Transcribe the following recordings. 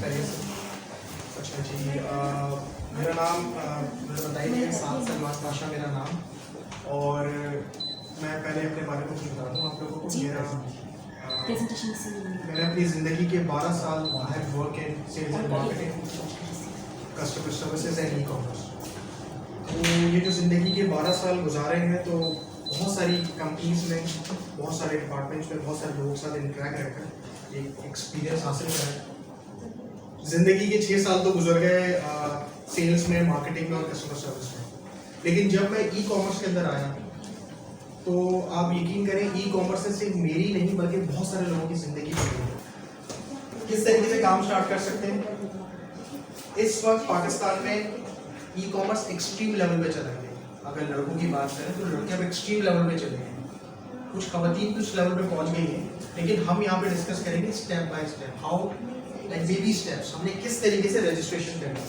करिए सर। अच्छा जी, मेरा नाम मुझे बताइए, साथ सलमान पाशा मेरा नाम। और मैं पहले अपने बारे में कुछ बता दूँ आप लोगों को। मैंने अपनी ज़िंदगी के 12 साल have work in sales and marketing, customer services and e commerce. तो ये जो ज़िंदगी के 12 साल गुजारे हैं, तो बहुत सारी कंपनीज में, बहुत सारे डिपार्टमेंट्स में, बहुत सारे लोगों के साथ इंटरेक्ट रहकर एक एक्सपीरियंस हासिल करा है। ज़िंदगी के 6 साल तो गुजर गए सेल्स में, मार्केटिंग में और कस्टमर सर्विस में। लेकिन जब मैं ई कॉमर्स के अंदर आया, तो आप यकीन करें, ई कॉमर्स से सिर्फ मेरी नहीं बल्कि बहुत सारे लोगों की ज़िंदगी बदली है। किस तरीके से काम स्टार्ट कर सकते हैं? इस वक्त पाकिस्तान में ई कॉमर्स एक्सट्रीम लेवल पे चला गया। अगर लड़कों की बात करें तो लड़के अब एक्सट्रीम लेवल पे चले गए हैं, कुछ खवातीन कुछ लेवल पे पहुंच गई हैं। लेकिन हम यहाँ पे डिस्कस करेंगे step by step, how like baby steps, हमने किस तरीके से रजिस्ट्रेशन करना है।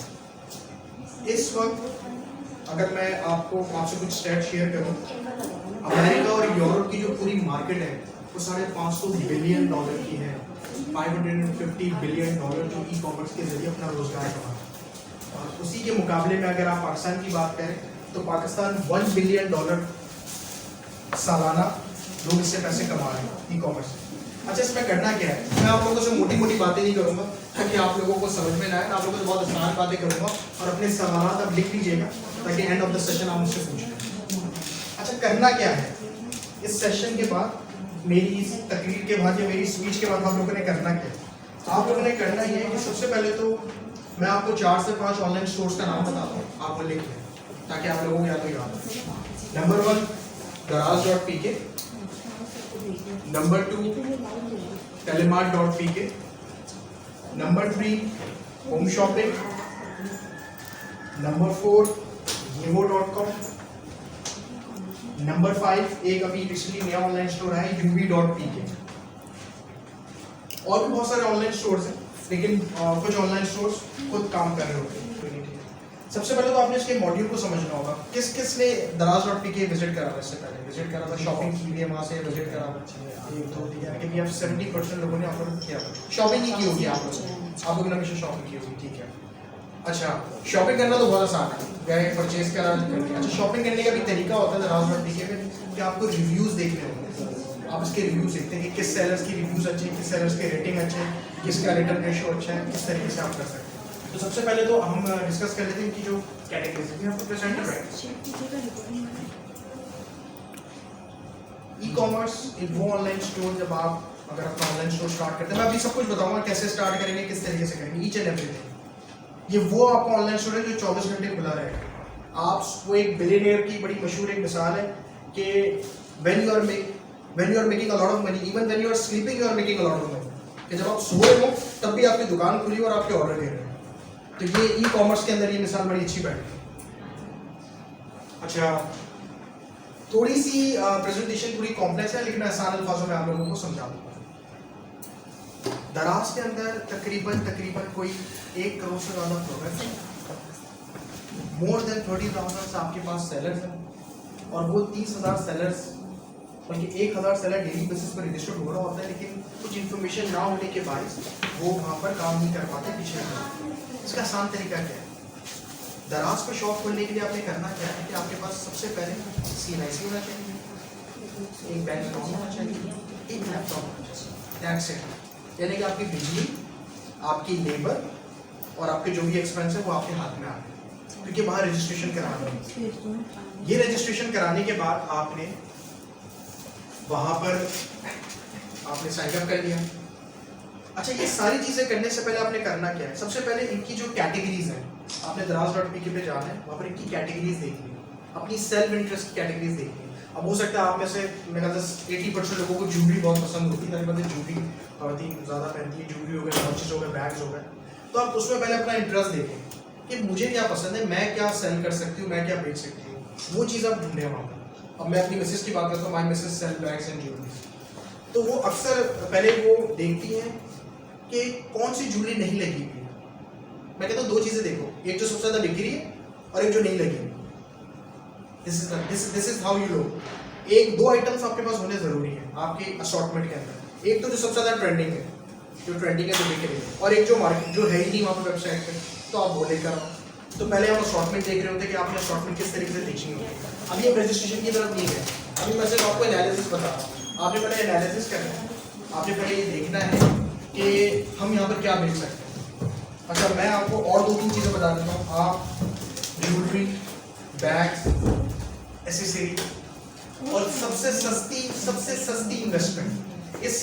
इस वक्त अगर मैं आपसे कुछ स्टेट शेयर करूँ, अमेरिका और यूरोप की जो पूरी मार्केट है वो $550 बिलियन की है। $550 बिलियन जो ई कॉमर्स के जरिए अपना रोजगार कमा। और उसी के मुकाबले में अगर आप पाकिस्तान की बात करें तो पाकिस्तान $1 बिलियन सालाना लोग इससे पैसे कमा रहे हैं ई कॉमर्स से। अच्छा, इसमें करना क्या है? मैं आप लोगों से मोटी मोटी बातें नहीं करूंगा ताकि आप लोगों को समझ में ना आए। आप लोगों से बहुत आसान बातें करूंगा और अपने सवाल आप लिख लीजिएगा ताकि एंड ऑफ द सेशन आप मुझसे पूछ लें। अच्छा, करना क्या है? इस सेशन के बाद, मेरी इस तकरीर के बाद या मेरी स्पीच के बाद आप लोगों ने करना क्या है? आप लोगों ने करना ये है कि सबसे पहले तो मैं आपको 4 से 5 ऑनलाइन स्टोर्स का नाम बताता हूँ, आप वो लिख लें ताकि आप लोगों को या तो याद हो। Number 1 Daraz.pk, number 2 Telemart.pk, number 3 home shopping, number 4 Yevo.com, number 5 एक अभी रिसेंटली नया ऑनलाइन स्टोर है uv.pk। और भी बहुत सारे ऑनलाइन स्टोर्स हैं, लेकिन कुछ ऑनलाइन स्टोर्स खुद काम कर रहे होते हैं। सबसे पहले तो आपने इसके मॉड्यूल को समझना होगा। किस किस ने Daraz.pk विजिट करा था? इससे पहले विजिट करा था, शॉपिंग की हुई है, वहाँ से विजिट करा था। 70% लोगों ने अपलोड किया, शॉपिंग ही की होगी आप लोगों ने हमेशा शॉपिंग की होगी, ठीक है। अच्छा, शॉपिंग करना तो बहुत आसान है, गए परचेज करा। अच्छा, शॉपिंग करने का भी तरीका होता है Daraz.pk पे कि आपको रिव्यूज़ देखने होंगे। आप इसके रिव्यूज़ देखते हैं कि किस सेलर्स की रिव्यूज़ अच्छे हैं, किस सेलर्स के रेटिंग अच्छे हैं, किसका रिटर्न रेशो अच्छा है, किस तरीके से आप कर सकते हैं। तो सबसे पहले तो हम डिस्कस कर लेते हैं कि जो कैटेगरीज है आपको प्रेजेंट है। ई कॉमर्स एक वो ऑनलाइन स्टोर, जब आप अगर अपना ऑनलाइन स्टोर स्टार्ट करते हैं, मैं अभी सब कुछ बताऊंगा कैसे स्टार्ट करेंगे, किस तरीके से करेंगे, ईच एंड एवरीथिंग। ये वो आपका ऑनलाइन स्टोर है जो 24 घंटे खुला रहेगा। आप वो एक बिलियनियर की बड़ी मशहूर एक मिसाल है कि when you are making a lot of money, even when you are sleeping you are making a lot of money, कि जब आप सो रहे हो तब भी आपकी दुकान खुली और आपके ऑर्डर दे रहे हैं। तो ये ई कॉमर्स के अंदर ये मिसाल बड़ी अच्छी बैठी। अच्छा, थोड़ी सी प्रेजेंटेशन पूरी कॉम्प्लेक्स है, लेकिन आसान अल्फाजों में आप लोगों को समझा दूंगा। दराज के अंदर तकरीबन कोई 1 करोड़ से ज़्यादा प्रोडक्ट है, मोर देन 30,000 आपके पास सेलर्स हैं, और वो 30,000 सेलर्स, बल्कि 1,000 सेलर डेली बेसिस पर रजिस्टर्ड हो रहा होता है, लेकिन कुछ इन्फॉर्मेशन ना होने के बायस वो वहाँ पर काम नहीं कर पाते, पीछे। इसका आसान तरीका क्या है? दराज को शॉप खोलने के लिए आपने करना क्या है कि आपके पास सबसे पहले CNIC होना चाहिए, एक बैंक अकाउंट होना चाहिए, एक लैपटॉप होना चाहिए, दैट्स इट। यानी कि आपकी बिजली, आपकी लेबर और आपके जो भी एक्सपेंस है वो आपके हाथ में आ गए, क्योंकि वहाँ रजिस्ट्रेशन कराना है। ये रजिस्ट्रेशन कराने के बाद आपने वहाँ पर आपने साइन अप कर लिया। अच्छा, ये सारी चीज़ें करने से पहले आपने करना क्या है? सबसे पहले इनकी जो कैटेगरीज हैं, आपने Daraz.pk पे जाना है, वहाँ पर इनकी कैटेगरीज देखनी है, अपनी सेल्फ इंटरेस्ट कैटेगरीज देखनी है। अब हो सकता है आप में से मेरा 80% लोगों को ज्वेलरी बहुत पसंद होती है, मतलब ज्वेलरी ज़्यादा पहनती है, ज्वेलरी हो गए, वॉचेस हो गए, बैग्स हो गए। तो आप उसमें पहले अपना इंटरेस्ट देखें कि मुझे क्या पसंद है, मैं क्या सेल कर सकती हूँ, मैं क्या बेच सकती हूँ, वो चीज़ आप ढूंढें वहाँ पर। अब मैं अपनी मिसेस की बात करता हूँ, my missus sell bags and jewellery. तो वो अक्सर पहले वो देखती हैं कि कौन सी ज्वेलरी नहीं लगी हुई है। मैं कहता हूँ 2 चीज़ें देखो, एक जो सबसे ज़्यादा बिक रही है और एक जो नहीं लगी हुई। This is how you know. 1-2 items आपके पास होने ज़रूरी है आपके असॉर्टमेंट के अंदर। एक तो जो सबसे ज़्यादा ट्रेंडिंग है, जो ट्रेंडिंग है तो बिक रही है, और एक जो मार्केट जो है ही नहीं वहाँ पर वेबसाइट पे, तो आप वो लेकर आओ। तो पहले हम असॉर्टमेंट देख रहे होते हैं कि आपने असॉर्टमेंट किस तरीके से बेचनी होगी। अभी हम रजिस्ट्रेशन की तरफ नहीं गए, अभी मैं सिर्फ आपको एनालिसिस बता रहा हूँ। आपने पहले एनालिसिस करना है, आपने पहले ये देखना है कि हम यहाँ पर क्या बेच सकते हैं। अच्छा, मैं आपको और 2-3 चीज़ें बता देता हूँ। आप ज्वेलरी, बैग्स, एसेसरी और सबसे सस्ती इन्वेस्टमेंट। इस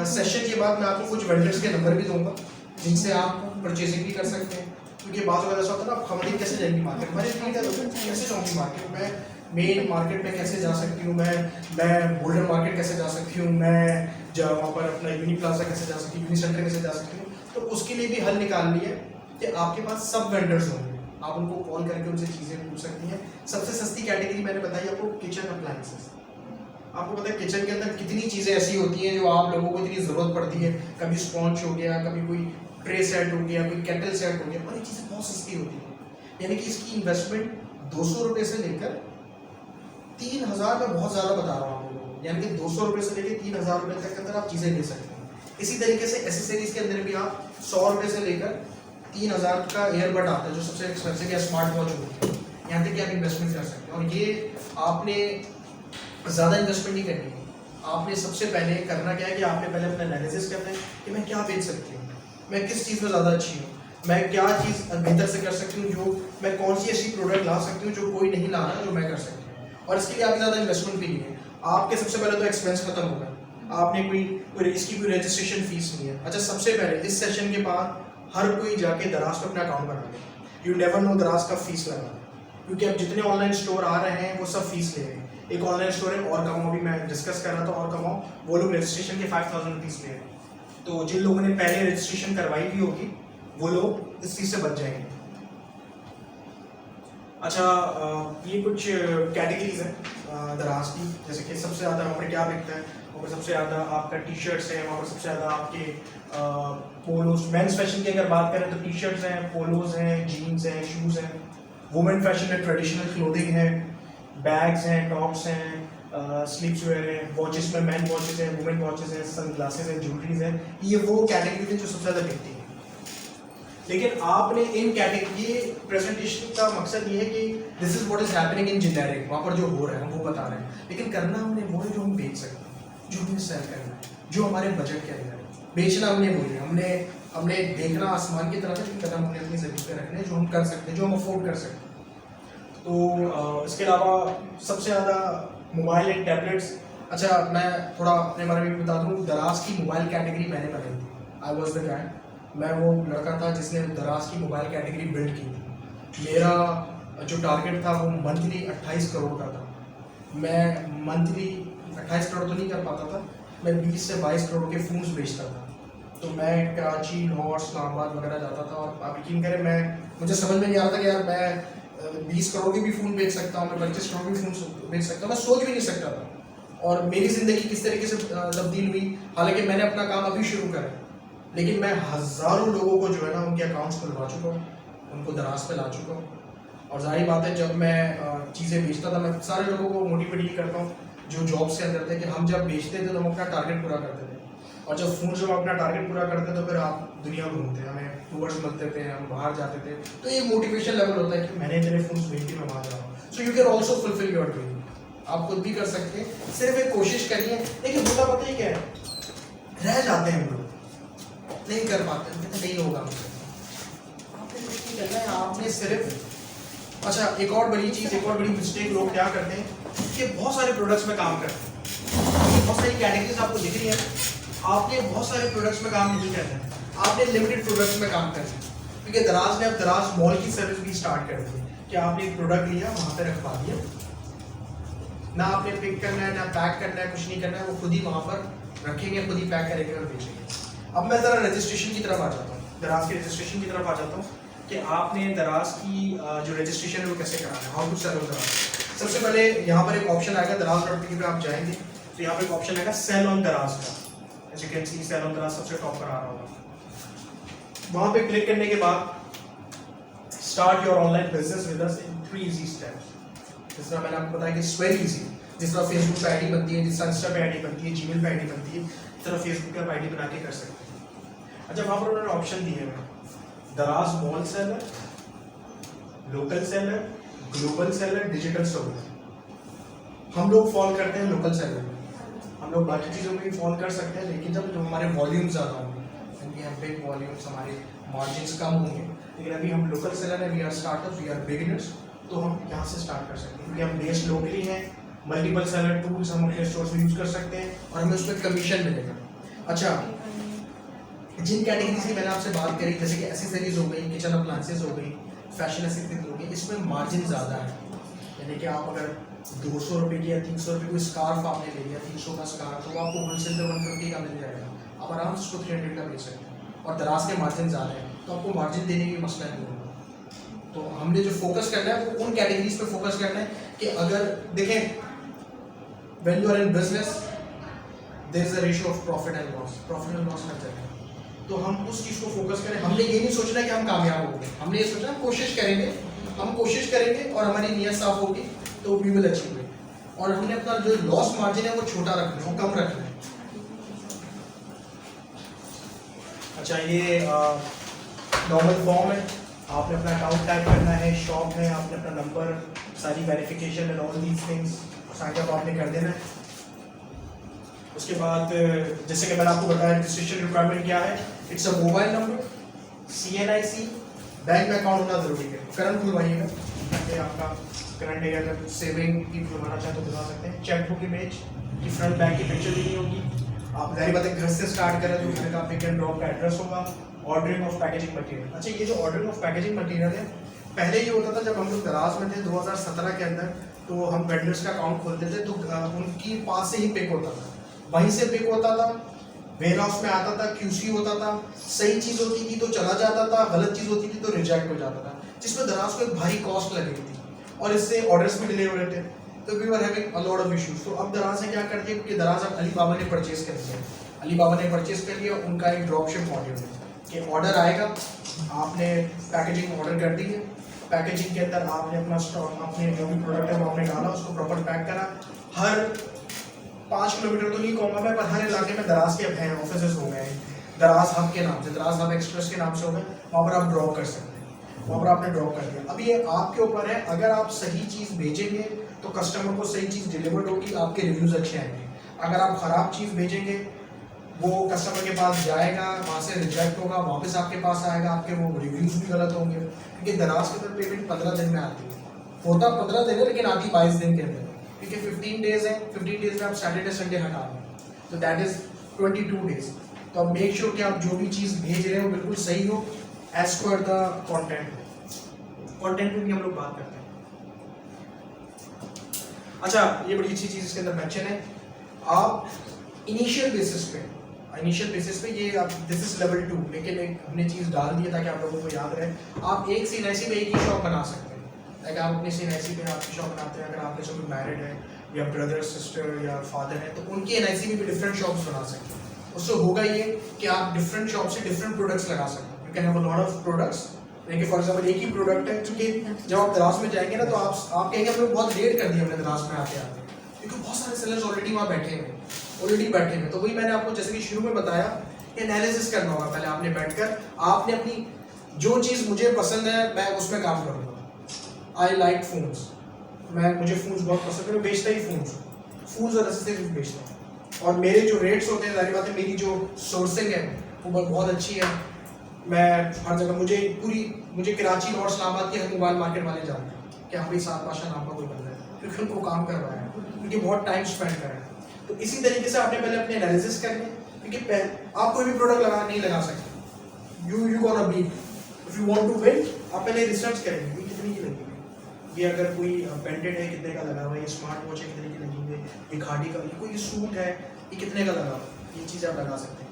सेशन के बाद मैं आपको कुछ वेंडर्स के नंबर भी दूंगा जिनसे आप परचेजिंग भी कर सकते हैं, क्योंकि बात वगैरह ऐसा होता है ना, आप खरीद कैसे जाएंगी मार्केट, हमारी नीड है तो कैसे जाऊँगी मार्केट, मैं मेन मार्केट में कैसे जा सकती हूँ, मैं गोल्डन मार्केट कैसे जा सकती हूँ, मैं वहाँ पर अपना यूनी प्लाजा कैसे जा सकती हूँ, यूनी सेंटर कैसे जा सकती हूँ। तो उसके लिए भी हल निकाल लिए कि आपके पास सब वेंडर्स होंगे, आप उनको कॉल करके उनसे चीज़ें पूछ सकती हैं। सबसे सस्ती कैटेगरी मैंने बताई आपको, किचन अप्लायंसेस। आपको पता है किचन के अंदर कितनी चीज़ें ऐसी होती हैं जो आप लोगों को इतनी ज़रूरत पड़ती है, कभी स्पॉन्ज हो गया, कभी कोई ट्रे सेट हो गया, कोई केटल सेट हो गया, और ये चीज़ें बहुत सस्ती होती हैं। यानी कि इसकी इन्वेस्टमेंट 200 रुपये से लेकर 3000, मैं बहुत ज़्यादा बता रहा हूँ आप लोगों को, यानी कि 200 रुपये से लेकर 3000 रुपये तक के अंदर आप चीज़ें ले सकते हैं। इसी तरीके से एसेसरीज के अंदर भी आप 100 रुपये से लेकर 3000 का एयरबड आता है जो सबसे एक्सपेंसिव या स्मार्ट वॉच होती है, यहाँ तक कि आप इन्वेस्टमेंट कर सकते हैं। और ये आपने ज़्यादा इन्वेस्टमेंट नहीं करनी है, आपने सबसे पहले करना क्या है कि आपने पहले अपना एनालिसिस करना है कि मैं क्या बेच सकती हूँ, मैं किस चीज़ में ज़्यादा अच्छी हूँ, मैं क्या चीज़ बेहतर से कर सकती हूँ, जो मैं कौन सी ऐसी प्रोडक्ट ला सकती हूँ जो कोई नहीं ला रहा, जो मैं कर सकती हूँ। और इसके लिए आपकी ज़्यादा इन्वेस्टमेंट भी नहीं है, आपके सबसे पहले तो एक्सपेंस खत्म होगा, आपने इसकी कोई रजिस्ट्रेशन फीस नहीं है। अच्छा, सबसे पहले इस सेशन के बाद हर कोई जाके दराज पे अपना अकाउंट बना ले, यू नेवर नो दराज का फीस लगा, क्योंकि अब जितने ऑनलाइन स्टोर आ रहे हैं वो सब फीस ले रहे हैं। एक ऑनलाइन स्टोर है और कमाओ, भी मैं डिस्कस कर रहा था, और कमाओ, वो लोग रजिस्ट्रेशन के 5000 रुपीज़ ले रहे हैं। तो जिन लोगों ने पहले रजिस्ट्रेशन करवाई भी होगी वो लोग इस चीज़ से बच जाएंगे। अच्छा, ये कुछ कैटेगरीज हैं दराज की, जैसे कि सबसे ज़्यादा वहाँ पर क्या बिकता है, वहाँ पर सबसे ज़्यादा आपका टी शर्ट्स हैं, वहाँ पर सबसे ज़्यादा आपके पोलोज। मेंस फैशन की अगर बात करें तो टी शर्ट्स हैं, पोलोज हैं, जीन्स हैं, शूज़ हैं। वुमेन फैशन में ट्रेडिशनल क्लोथिंग है, बैग्स हैं, टॉप्स हैं, स्लीप्स वेयर हैं, वॉचेस में मैन वॉचेस हैं, वुमेन वॉचेस हैं, सन ग्लासेस हैं, ज्वेलरीज हैं। ये वो कैटेगरी है जो सबसे ज़्यादा बिकती है। लेकिन आपने इन कैटेगरी प्रेजेंटेशन का मकसद ये है कि this is what is happening in generic, वहाँ पर जो हो रहा है हम वो बता रहे हैं, लेकिन करना हमने वो है जो हम बेच सकते हैं, जो हमें सेल करना है, जो हमारे बजट के अंदर है। बेचना हमने वही है, हमने देखना आसमान की तरफ है, कदम हमने अपनी ज़मीन पे रखने जो हम कर सकते हैं, जो हम अफोर्ड कर सकते हैं। तो इसके अलावा सबसे ज़्यादा मोबाइल एंड टैबलेट्स। अच्छा, मैं थोड़ा अपने बारे में बता दूँ, दराज की मोबाइल कैटेगरी मैंने बनाई थी, आई वॉज द गाय। मैं वो लड़का था जिसने दराज की मोबाइल कैटेगरी बिल्ड की थी। मेरा जो टारगेट था वो मंथली 28 करोड़ का था। मैं मंथली 28 करोड़ तो नहीं कर पाता था, मैं 20 से 22 करोड़ के फ़ोन्स बेचता था। तो मैं कराची, लाहौर, इस्लामाबाद वगैरह जाता था, और आप यकीन करें मुझे समझ में नहीं आ रहा था कि यार मैं 20 करोड़ के भी फ़ोन बेच सकता हूँ, मैं 25 करोड़ के भी फ़ोन बेच सकता हूँ, मैं सोच भी नहीं सकता था। और मेरी ज़िंदगी किस तरीके से तब्दील हुई, हालांकि मैंने अपना काम अभी शुरू करा, लेकिन मैं हज़ारों लोगों को जो है ना उनके अकाउंट्स खुलवा चुका हूँ, उनको दराज पे ला चुका हूँ। और जाहिर बात है, जब मैं चीज़ें बेचता था, मैं सारे लोगों को मोटिवेट ये करता हूँ जो जॉब से अंदर थे कि हम जब बेचते थे तो हम अपना टारगेट पूरा करते थे, और जब फ़ोन से हम अपना टारगेट पूरा करते तो फिर आप दुनिया घूमते, हमें टूवर्स मिलते थे, हम बाहर जाते थे। तो ये मोटिवेशन लेवल होता है कि मैंने मेरे फ़ोन बेच के मैं वहाँ जा रहा हूँ। So you can also fulfil your dream, आप खुद भी कर सकते हैं, सिर्फ एक कोशिश करिए। लेकिन होता पता ही क्या है, रह जाते हैं हम लोग, नहीं कर पाते, कहते नहीं होगा मुझसे। आपने कुछ नहीं करना है, आपने सिर्फ। अच्छा, एक और बड़ी चीज़, एक और बड़ी मिस्टेक लोग क्या करते हैं कि बहुत सारे प्रोडक्ट्स में काम करते हैं, बहुत सारी कैटेगरीज आपको दिख रही है, आपने बहुत सारे प्रोडक्ट्स में काम नहीं करना है, आपने लिमिटेड प्रोडक्ट्स में काम करना है। क्योंकि दराज ने अब दराज मॉल की सर्विस भी स्टार्ट कर दी कि आपने एक प्रोडक्ट लिया, वहाँ पर रखवा दिया, ना आपने पिक करना है, ना पैक करना है, कुछ नहीं करना है, वो खुद ही वहाँ पर रखेंगे, खुद ही पैक करेंगे और बेचेंगे। अब मैं ज़रा रजिस्ट्रेशन की तरफ आ जाता हूँ, दराज की रजिस्ट्रेशन की तरफ आ जाता हूँ कि आपने दराज की जो रजिस्ट्रेशन है वो कैसे कराना है, how to cell on Daraz. सबसे पहले यहाँ पर एक ऑप्शन आएगा, दराज.pk पे आप जाएंगे तो यहाँ पर एक ऑप्शन आएगा सेल ऑन दराज का, as you can see sale on Daraz सबसे टॉप पर आ रहा होगा। वहाँ पे क्लिक करने के बाद start your online business with us in 3 easy steps. जिस तरह मैंने आपको बताया कि इट्स वेरी इजी, जिस तरह फेसबुक पे आईडी बनती है, जिस तरह इंस्टा पे आईडी बनती है, जीमेल पे आईडी बनती है, इस तरह फेसबुक पे आईडी बना के कर सकते हैं। अच्छा वहाँ पर उन्होंने ऑप्शन दिए हैं, दराज mall seller, local seller, global seller, digital store. हम लोग फॉल करते हैं लोकल सेलर में, हम लोग बाकी चीज़ों में भी फॉल कर सकते हैं, लेकिन जब हमारे वॉल्यूम ज़्यादा होंगे, क्योंकि हम बिग वॉल्यूम्स, हमारे मार्जिन्स कम होंगे, लेकिन अभी हम लोकल सेलर हैं, we are startup, we are beginners, तो हम यहाँ से स्टार्ट कर सकते हैं, क्योंकि हम बेस्ड लोकली हैं, मल्टीपल सेलर टूल्स हम अपने स्टोर में यूज़ कर सकते हैं और हमें उसमें कमीशन मिलेगा। अच्छा, जिन कैटेगरीज की मैंने आपसे बात करी, जैसे कि एसेसरीज हो गई, किचन अप्लायंसेस हो गई, फैशन एसेसरीज हो गई, इसमें मार्जिन ज़्यादा है, यानी कि आप अगर 200 रुपये की या 300 रुपये कोई स्कार्फ आपने ले लिया, 300 का स्कार्फ, तो वो आपको होलसेल पे 150 का मिल जाएगा, आप आराम से उसको 300 का बेच सकते हैं, और दराज के मार्जिन ज़्यादा है, तो आपको मार्जिन देने की मसला नहीं होगा। तो हमने जो फोकस करना है वो उन कैटेगरीज पे फोकस करना है कि अगर देखें, when you are in business there is a ratio of profit and loss हर जगह, तो हम उस चीज़ को फोकस करें। हमने ये नहीं सोचना कि हम कामयाब होंगे, हमने ये सोचना हम कोशिश करेंगे और हमारी नीयत साफ होगी तो वी विल अचीव इट। और हमने अपना जो लॉस मार्जिन है वो छोटा रखना है, वो कम रखना है। अच्छा, ये नॉर्मल फॉर्म है, आपने अपना अकाउंट टाइप करना है, शॉप है, आपने अपना नंबर, सारी verification and all these things sign up आपने कर देना है। उसके बाद जैसे कि मैंने आपको बताया रजिस्ट्रेशन रिक्वायरमेंट क्या है, it's a mobile number, CNIC, bank में अकाउंट होना जरूरी है, करंट खुलवाइएगा ताकि आपका करंट है, अगर सेविंग की खुलवाना चाहे तो खुलवा सकते हैं। चेकबुक इमेज की फ्रंट बैक की पिक्चर देनी होगी, आप जाहिर बात है घर से स्टार्ट करें तो घर का पिक एंड ड्रॉप का एड्रेस होगा। ऑर्डरिंग ऑफ पैकेजिंग मटेरियल, अच्छा ये जो ऑर्डरिंग ऑफ पैकेजिंग मटेरियल है, पहले ये होता था जब हम लोग दराज में थे 2017 के अंदर, तो हम वेंडर्स का अकाउंट खोलते थे तो उनकी पास से ही पिक होता था, वहीं से पिक होता था, वेयर हाउस में आता था, QC होता था, सही चीज़ होती थी तो चला जाता था, गलत चीज़ होती थी तो रिजेक्ट हो जाता था, जिसमें दराज को एक भारी कॉस्ट लगी थी और इससे ऑर्डर्स भी डिले हो रहे थे, तो we were having a lot of issues. तो अब दराज ने क्या कर दिया, क्योंकि दराज अब अली बाबा ने परचेज कर लिया, उनका एक ड्रॉपशिप मॉड्यूल है कि ऑर्डर आएगा, आपने पैकेजिंग ऑर्डर कर दी है, पैकेजिंग के अंदर आपने अपना स्टॉक, आपने जो भी प्रोडक्ट है वो आपने डाला, उसको प्रॉपर पैक करा। हर 5 किलोमीटर तो नहीं कहूँगा मैं, पर हर इलाके में दराज के अब हैं, ऑफिस हो गए हैं, दराज हब के नाम से, दराज हब एक्सप्रेस के नाम से हो गए, वहाँ पर आप ड्रॉप कर सकते हैं, वहाँ पर आपने ड्रॉप कर दिया। अब ये आपके ऊपर है, अगर आप सही चीज़ भेजेंगे तो कस्टमर को सही चीज़ डिलीवर्ड होगी, आपके रिव्यूज़ अच्छे आएंगे। अगर आप ख़राब चीज़ भेजेंगे, वो कस्टमर के पास जाएगा, वहाँ से रिजेक्ट होगा, वापस आपके पास आएगा, आपके वो रिव्यूज़ भी गलत होंगे, क्योंकि दराज के अंदर पेमेंट 15 दिन में आती है, होता 15 दिन है लेकिन आती 22 दिन के अंदर, क्योंकि 15 डेज है, 15 डेज में आप सैटरडे संडे हटा दें, तो दैट इज 22 डेज। तो आप मेक श्योर कि आप जो भी चीज़ भेज रहे हो बिल्कुल सही हो, एज पर द कंटेंट पे भी हम लोग बात करते हैं। अच्छा, ये बड़ी अच्छी चीज़ इसके अंदर मेंशन है, आप इनिशियल बेसिस पे ये आप दिस इज लेवल 2, लेकिन एक हमने चीज़ डाल दी है ताकि आप लोगों को याद रहे, आप एक CNIC में एक ही शॉप बना सकते हैं। अगर आप अपने CNIC पे आपकी शॉप बनाते हैं, अगर आपने सब मैरिड है या ब्रदर सिस्टर या फादर है, तो उनकी NIC में भी डिफरेंट शॉप्स बना सकते हैं। उससे होगा ये कि आप डिफरेंट शॉप से डिफरेंट प्रोडक्ट्स लगा सकते हैं, you can have a lot of products. देखिए फॉर एग्जाम्पल एक ही प्रोडक्ट है, क्योंकि जब आप दराज में जाएंगे ना तो आप कहेंगे हमने बहुत लेट कर दिया हमने दराज में आते आते, क्योंकि बहुत सारे सेलर्स ऑलरेडी वहाँ बैठे हैं। तो वही मैंने आपको जैसे कि शुरू में बताया, एनालिसिस करना होगा पहले आपने बैठकर, आपने अपनी जो चीज़ मुझे पसंद है मैं उसमें काम करूँगा। आई लाइक फोन्स, मुझे फोन्स बहुत पसंद है, मैं बेचता ही फोन्स और एसेसरीज बेचता हूँ, और मेरे जो रेट्स होते हैं, जाहिर बात है मेरी जो सोर्सिंग है वो बहुत अच्छी है। मैं हर जगह, मुझे कराची और इस्लामाबाद के हर मोबाइल मार्केट वाले जानते हैं कि हाँ भाई सात बादशाह नाम का कोई बंदा है, क्योंकि उनको काम करवाया है, क्योंकि बहुत टाइम स्पेंड करा है। तो इसी तरीके से आपने पहले अपने एनालिसिस करने, क्योंकि आप कोई भी प्रोडक्ट नहीं लगा सकते, you gonna be, if you want to win, आप पहले रिसर्च करेंगे कितनी की लगेगी, ये अगर कोई पेंडेंट है कितने का लगा हुआ है, ये स्मार्ट वॉच है कितने की लगेंगे, ये खाड़ी का, कोई सूट है ये कितने का लगा हुआ है, ये चीज़ आप लगा सकते हैं।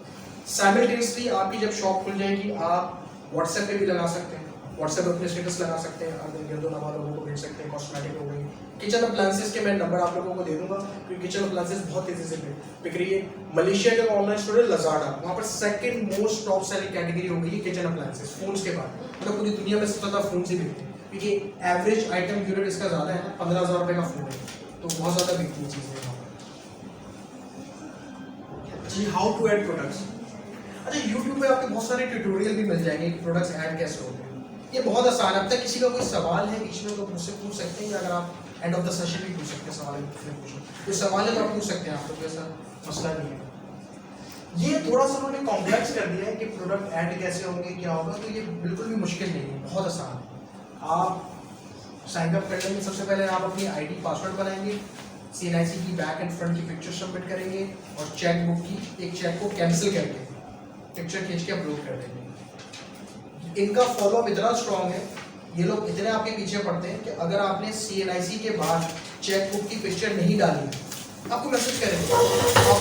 साइमल्टेनियसली आपकी जब शॉप खुल जाएगी, आप व्हाट्सएप पे भी लगा सकते हैं, व्हाट्सएप पर अपने स्टेटस लगा सकते हैं, अगर गिरदोनवा लोगों को भेज सकते हैं, कॉस्मेटिक हो गई, किचन अप्लायंसेस के मैं नंबर आप लोगों को दे दूंगा, क्योंकि किचन अप्लायंसेस बहुत तेजी से बिक रही है। मलेशिया का ऑनलाइन स्टोर है लजाडा, वहाँ पर second most top selling category हो गई है किचन अप्लायंसेस, फोन्स के बाद, मतलब पूरी दुनिया में सबसे ज़्यादा फोन से बिकते हैं, क्योंकि एवरेज आइटम यूनिट इसका ज़्यादा है, 15,000 रुपये का फोन है, तो बहुत ज़्यादा बिकती है चीज़ें। हाउ टू ऐड प्रोडक्ट्स, अच्छा, यूट्यूब पे आपके बहुत सारे ट्यूटोरियल भी मिल जाएंगे कि प्रोडक्ट्स ऐड कैसे होते हैं। ये बहुत आसान है। अब तक किसी का कोई सवाल है बीच में तो मुझसे पूछ सकते हैं, या अगर आप एंड ऑफ द सेशन भी पूछ सकते हैं सवाल, कोई सवाल है तो आप पूछ सकते हैं, आपको ऐसा मसला नहीं है। ये थोड़ा सा उन्होंने कॉम्प्लेक्स कर दिया है कि प्रोडक्ट ऐड कैसे होंगे, क्या होगा, तो ये बिल्कुल भी मुश्किल नहीं है, बहुत आसान है। आप साइन अप कर लेंगे, सबसे पहले आप अपनी आईडी पासवर्ड बनाएंगे, CNIC की बैक एंड फ्रंट की पिक्चर सबमिट करेंगे और चेक बुक की एक चेक को कैंसिल करके पिक्चर खींच के अपलोड कर देंगे। इनका फॉलोअप इतना स्ट्रॉन्ग है, ये लोग इतने आपके पीछे पड़ते हैं कि अगर आपने CNIC के बाद चेक बुक की पिक्चर नहीं डाली, आपको मैसेज करेंगे आप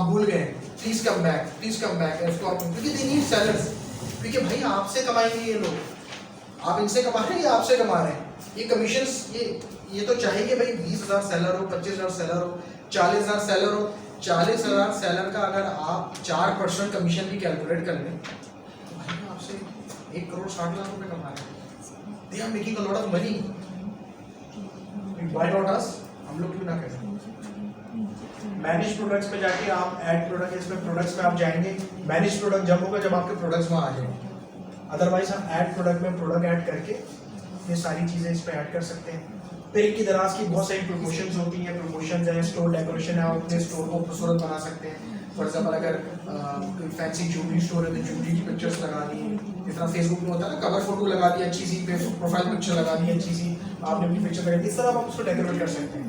भूल गए, प्लीज कम बैक, क्योंकि दे नीड सेलर्स, क्योंकि भाई आपसे कमाएंगे ये लोग, आप इनसे कमा रहे हैं या आपसे कमा रहे हैं। ये कमीशन ये तो चाहेंगे भाई 20,000 सेलर हो, 25,000 सेलर हो, 40,000 सेलर हो। 40,000 सेलर का अगर आप 4% कमीशन भी कैलकुलेट कर लें तो भाई आपसे 1,60,00,000 रुपए कमा रहे हैं। They are making a lot of money, why not us, हम लोग क्यों ना करें। मैनेज प्रोडक्ट्स पे जाके आप ऐड प्रोडक्ट, इसमें प्रोडक्ट्स में आप जाएंगे, मैनेज प्रोडक्ट जब होगा जब आपके प्रोडक्ट्स में आ जाएंगे। अदरवाइज हम ऐड प्रोडक्ट में प्रोडक्ट ऐड करके ये सारी चीज़ें इस पर ऐड कर सकते हैं। फिर एक की दराज की बहुत सारी प्रमोशंस होती हैं, प्रमोशंस है, स्टोर डेकोरेशन है, आप अपने स्टोर को खूबसूरत बना सकते हैं। फॉर एग्जाम्पल अगर कोई फैंसी ज्वेलरी स्टोर है तो ज्वेलरी की पिक्चर्स लगा दी, जिस तरह फेसबुक में होता है ना, कवर फोटो लगा दी अच्छी सी, प्रोफाइल पिक्चर लगा दी अच्छी सी, आपने अपनी पिक्चर लगा दी, इस तरह आप उसको डेकोरेट कर सकते हैं।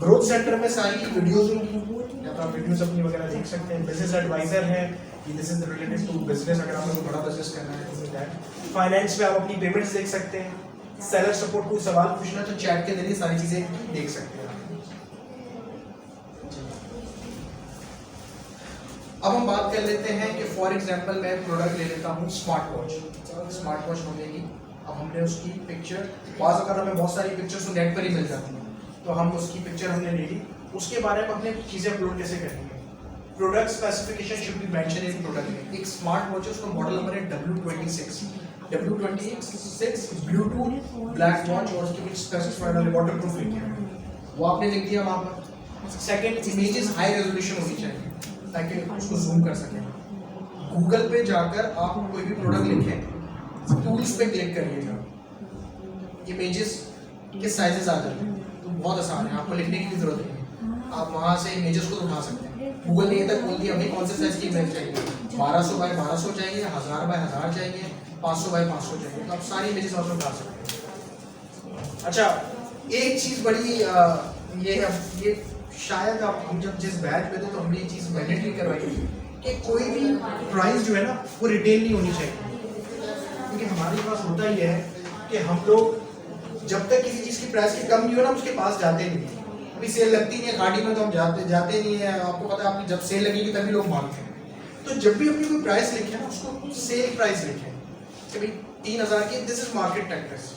ग्रोथ सेंटर में सारी वीडियोज होंगी, या तो आप वीडियोज अपनी वगैरह देख सकते हैं। बिजनेस एडवाइजर है, this is related to business, अगर आपको बड़ा बिजनेस करना है तो दैट। फाइनेंस में आप अपनी पेमेंट्स देख सकते हैं। सेलर सपोर्ट, कोई सवाल पूछना तो चैट के जरिए सारी चीजें देख सकते हैं। अब हम बात कर लेते हैं कि फॉर एग्जांपल मैं प्रोडक्ट ले लेता हूँ स्मार्ट वॉच हो गई। अब हमने उसकी पिक्चर, बाज़ अगर हमें बहुत सारी पिक्चर्स तो नेट पर ही मिल जाती हैं, तो हम उसकी पिक्चर हमने ले ली, उसके बारे में अपने चीज़ें अपलोड कैसे करेंगे। Product specification should be mention in product में। एक स्मार्ट वॉच है, उसका मॉडल नंबर है W26 ब्लूटूथ ब्लैक वॉच, और उसके कुछ स्पेसिफाइड वाटर प्रूफ लिखे हैं, वो आपने लिख दिया वहाँ पर। सेकंड, इमेजेस हाई रेजोल्यूशन होनी चाहिए ताकि उसको जूम कर सकें। गूगल पे जाकर आप कोई भी प्रोडक्ट लिखें, टूल्स पे क्लिक करिएगा, इमेजेस के साइजेस आ जाते हैं, तो बहुत आसान है, आपको लिखने की जरूरत नहीं है, आप वहाँ से इमेजेस को उठा सकते हैं। गूगल ने ये तक बोल दिया हमें कौन से साइज की इमेज चाहिए, 1200 बाय 1200 चाहिए, 1000 बाय 1000 चाहिए, 500 बाय 500 चाहिए, तो आप सारी इमेजेस वहाँ से उठा सकते हैं। अच्छा, एक चीज़ बड़ी ये शायद आप हम जब जिस बैच में थे तो हमने ये चीज़ मैंडेटरी करवाई कि कोई भी प्राइस जो है ना वो रिटेल नहीं होनी चाहिए, क्योंकि हमारे पास होता ही है कि हम लोग जब तक किसी चीज़ की प्राइस की कम नहीं हो ना उसके पास जाते नहीं। अभी सेल लगती नहीं है गाड़ी में तो हम जाते नहीं है, आपको पता है, आपकी जब सेल लगेगी तभी लोग मांगते हैं। तो जब भी अपनी कोई प्राइस लिखे ना उसको सेल प्राइस लिखें कि भाई 3,000 की, दिस इज मार्केट प्रैक्टिस,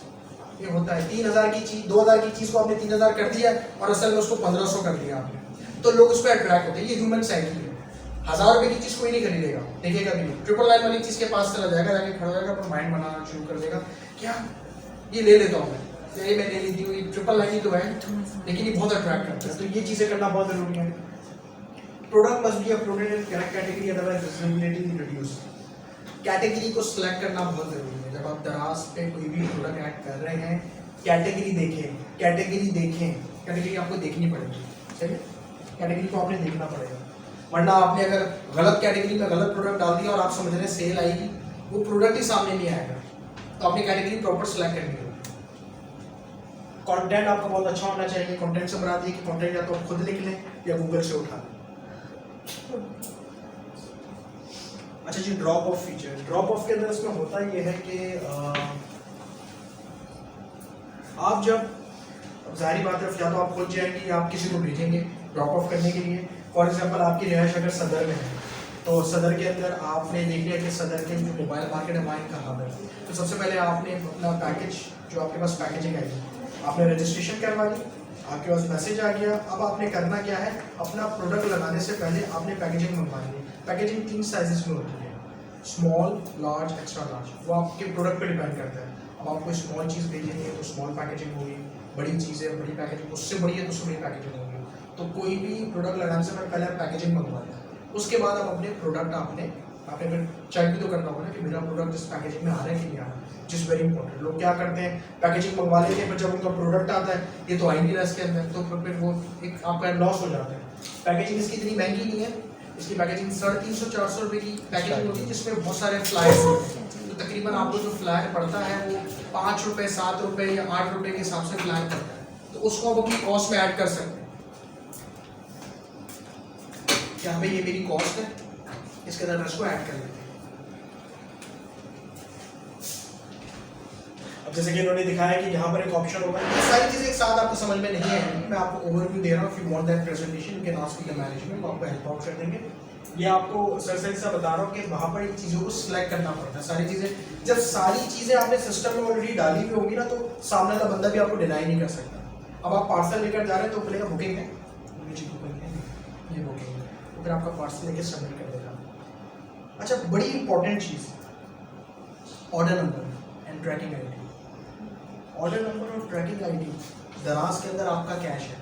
ये होता है। 3,000 की चीज़, 2,000 की चीज़ को आपने 3,000 कर दिया और असल में उसको 1,500 कर दिया आपने, तो लोग उस पर अट्रैक्ट होते हैं। ये ह्यूमन साइकिल है। 1,000 रुपये की चीज़ कोई नहीं खरीदेगा, देखेगा भी नहीं, 999 वाली चीज़ के पास चला जाएगा, जाके खड़ा होगा, अपना माइंड बनाना शुरू कर देगा, क्या ये ले लेता हूँ मैं, ये मैं ले लेती हूँ, ये 999 तो है लेकिन ये बहुत अट्रैक्ट करता है। तो ये चीज़ें करना बहुत जरूरी है। Product must be uploaded in correct category, otherwise visibility reduce. Category को सिलेक्ट करना बहुत जरूरी है। जब आप दराज पे कोई भी प्रोडक्ट ऐड कर रहे हैं, कैटेगरी देखें, कैटेगरी आपको देखनी पड़ेगी, ठीक है, कैटेगरी को आपने देखना पड़ेगा, वरना आपने अगर गलत कैटेगरी में गलत प्रोडक्ट डाल दिया और आप समझ रहे हैं सेल आएगी, वो प्रोडक्ट ही सामने नहीं आएगा। तो आपने कैटेगरी प्रॉपर सिलेक्ट करनी होगी। कंटेंट आपका बहुत अच्छा होना चाहिए। कंटेंट से बना दिए कि कंटेंट या तो आप खुद लिख लें या गूगल से उठा लें। अच्छा जी, drop off feature. Drop off के अंदर इसमें होता ये है कि आप जब, जाहिर बात है, या तो आप खुद जाएंगे या आप किसी को भेजेंगे ड्रॉप ऑफ करने के लिए। फॉर एग्जांपल आपकी रिहाइश अगर सदर में है तो सदर के अंदर आपने देख लिया कि सदर के जो मोबाइल मार्केट है वहाँ कहाँ है, तो सबसे पहले आपने अपना पैकेज, जो आपके पास पैकेजिंग आई, आपने रजिस्ट्रेशन करवा दी, आपके पास मैसेज आ गया। अब आपने करना क्या है, अपना प्रोडक्ट लगाने से पहले आपने पैकेजिंग मंगवानी है। पैकेजिंग 3 साइजेस में होती है, स्मॉल, लार्ज, एक्स्ट्रा लार्ज, वो आपके प्रोडक्ट पे डिपेंड करता है। अब आप कोई स्मॉल चीज़ भेजेंगे तो स्मॉल पैकेजिंग होगी, बड़ी चीज़ है बड़ी पैकेजिंग, उससे बड़ी है तो उससे बड़ी पैकेजिंग होगी। तो कोई भी प्रोडक्ट लगाने से पहले आप पैकेजिंग मंगवा लें, उसके बाद आप अपने प्रोडक्ट आपने आपने फिर चेक भी तो करना होगा ना कि मेरा प्रोडक्ट जिस पैकेजिंग में आ रहा है कि नहीं आ रहा, जिस वेरी इंपॉर्टेंट। लोग क्या करते हैं, पैकेजिंग मंगवा लेते हैं, पर जब उनका प्रोडक्ट आता है ये तो आ ही नहीं रहा इसके अंदर, तो फिर वो एक आपका लॉस हो जाता है। पैकेजिंग इसकी इतनी महंगी नहीं है, इसकी पैकेजिंग 350-400 रुपये की पैकेजिंग होती है, जिसमें बहुत सारे फ्लायर्स होते हैं। तो तकरीबन आपको जो फ्लायर पड़ता है वो 5 रुपये, 7 रुपये या 8 रुपये के हिसाब से फ्लायर पड़ता है, तो उसको आप अपनी कॉस्ट में ऐड कर सकते हैं। यहाँ पे ये मेरी कॉस्ट है, इसके अंदर इसको ऐड कर लेते हैं। अब जैसे कि इन्होंने दिखाया कि यहाँ पर एक ऑप्शन होगा, ये सारी चीजें एक साथ आपको समझ में नहीं है, मैं आपको ओवरव्यू दे रहा हूँ। If you want that presentation you can ask the management, वो आपको हेल्प आउट कर देंगे। ये आपको सर सा बता रहा हूँ कि वहाँ पर इन चीज़ों को सिलेक्ट करना पड़ता है। सारी चीज़ें जब सारी चीज़ें आपने सिस्टम में ऑलरेडी डाली हुई होगी ना, तो सामने वाला बंदा भी आपको डिनाई नहीं कर सकता। अब आप पार्सल लेकर जा रहे हैं तो बोलेगा बुकिंग है, ये बुकिंग है, तो फिर आपका पार्सल लेके सबमिट कर देगा। अच्छा, बड़ी important cheese, order number and tracking ID. Order number और ट्रैकिंग आईडी दराज के अंदर आपका कैश है।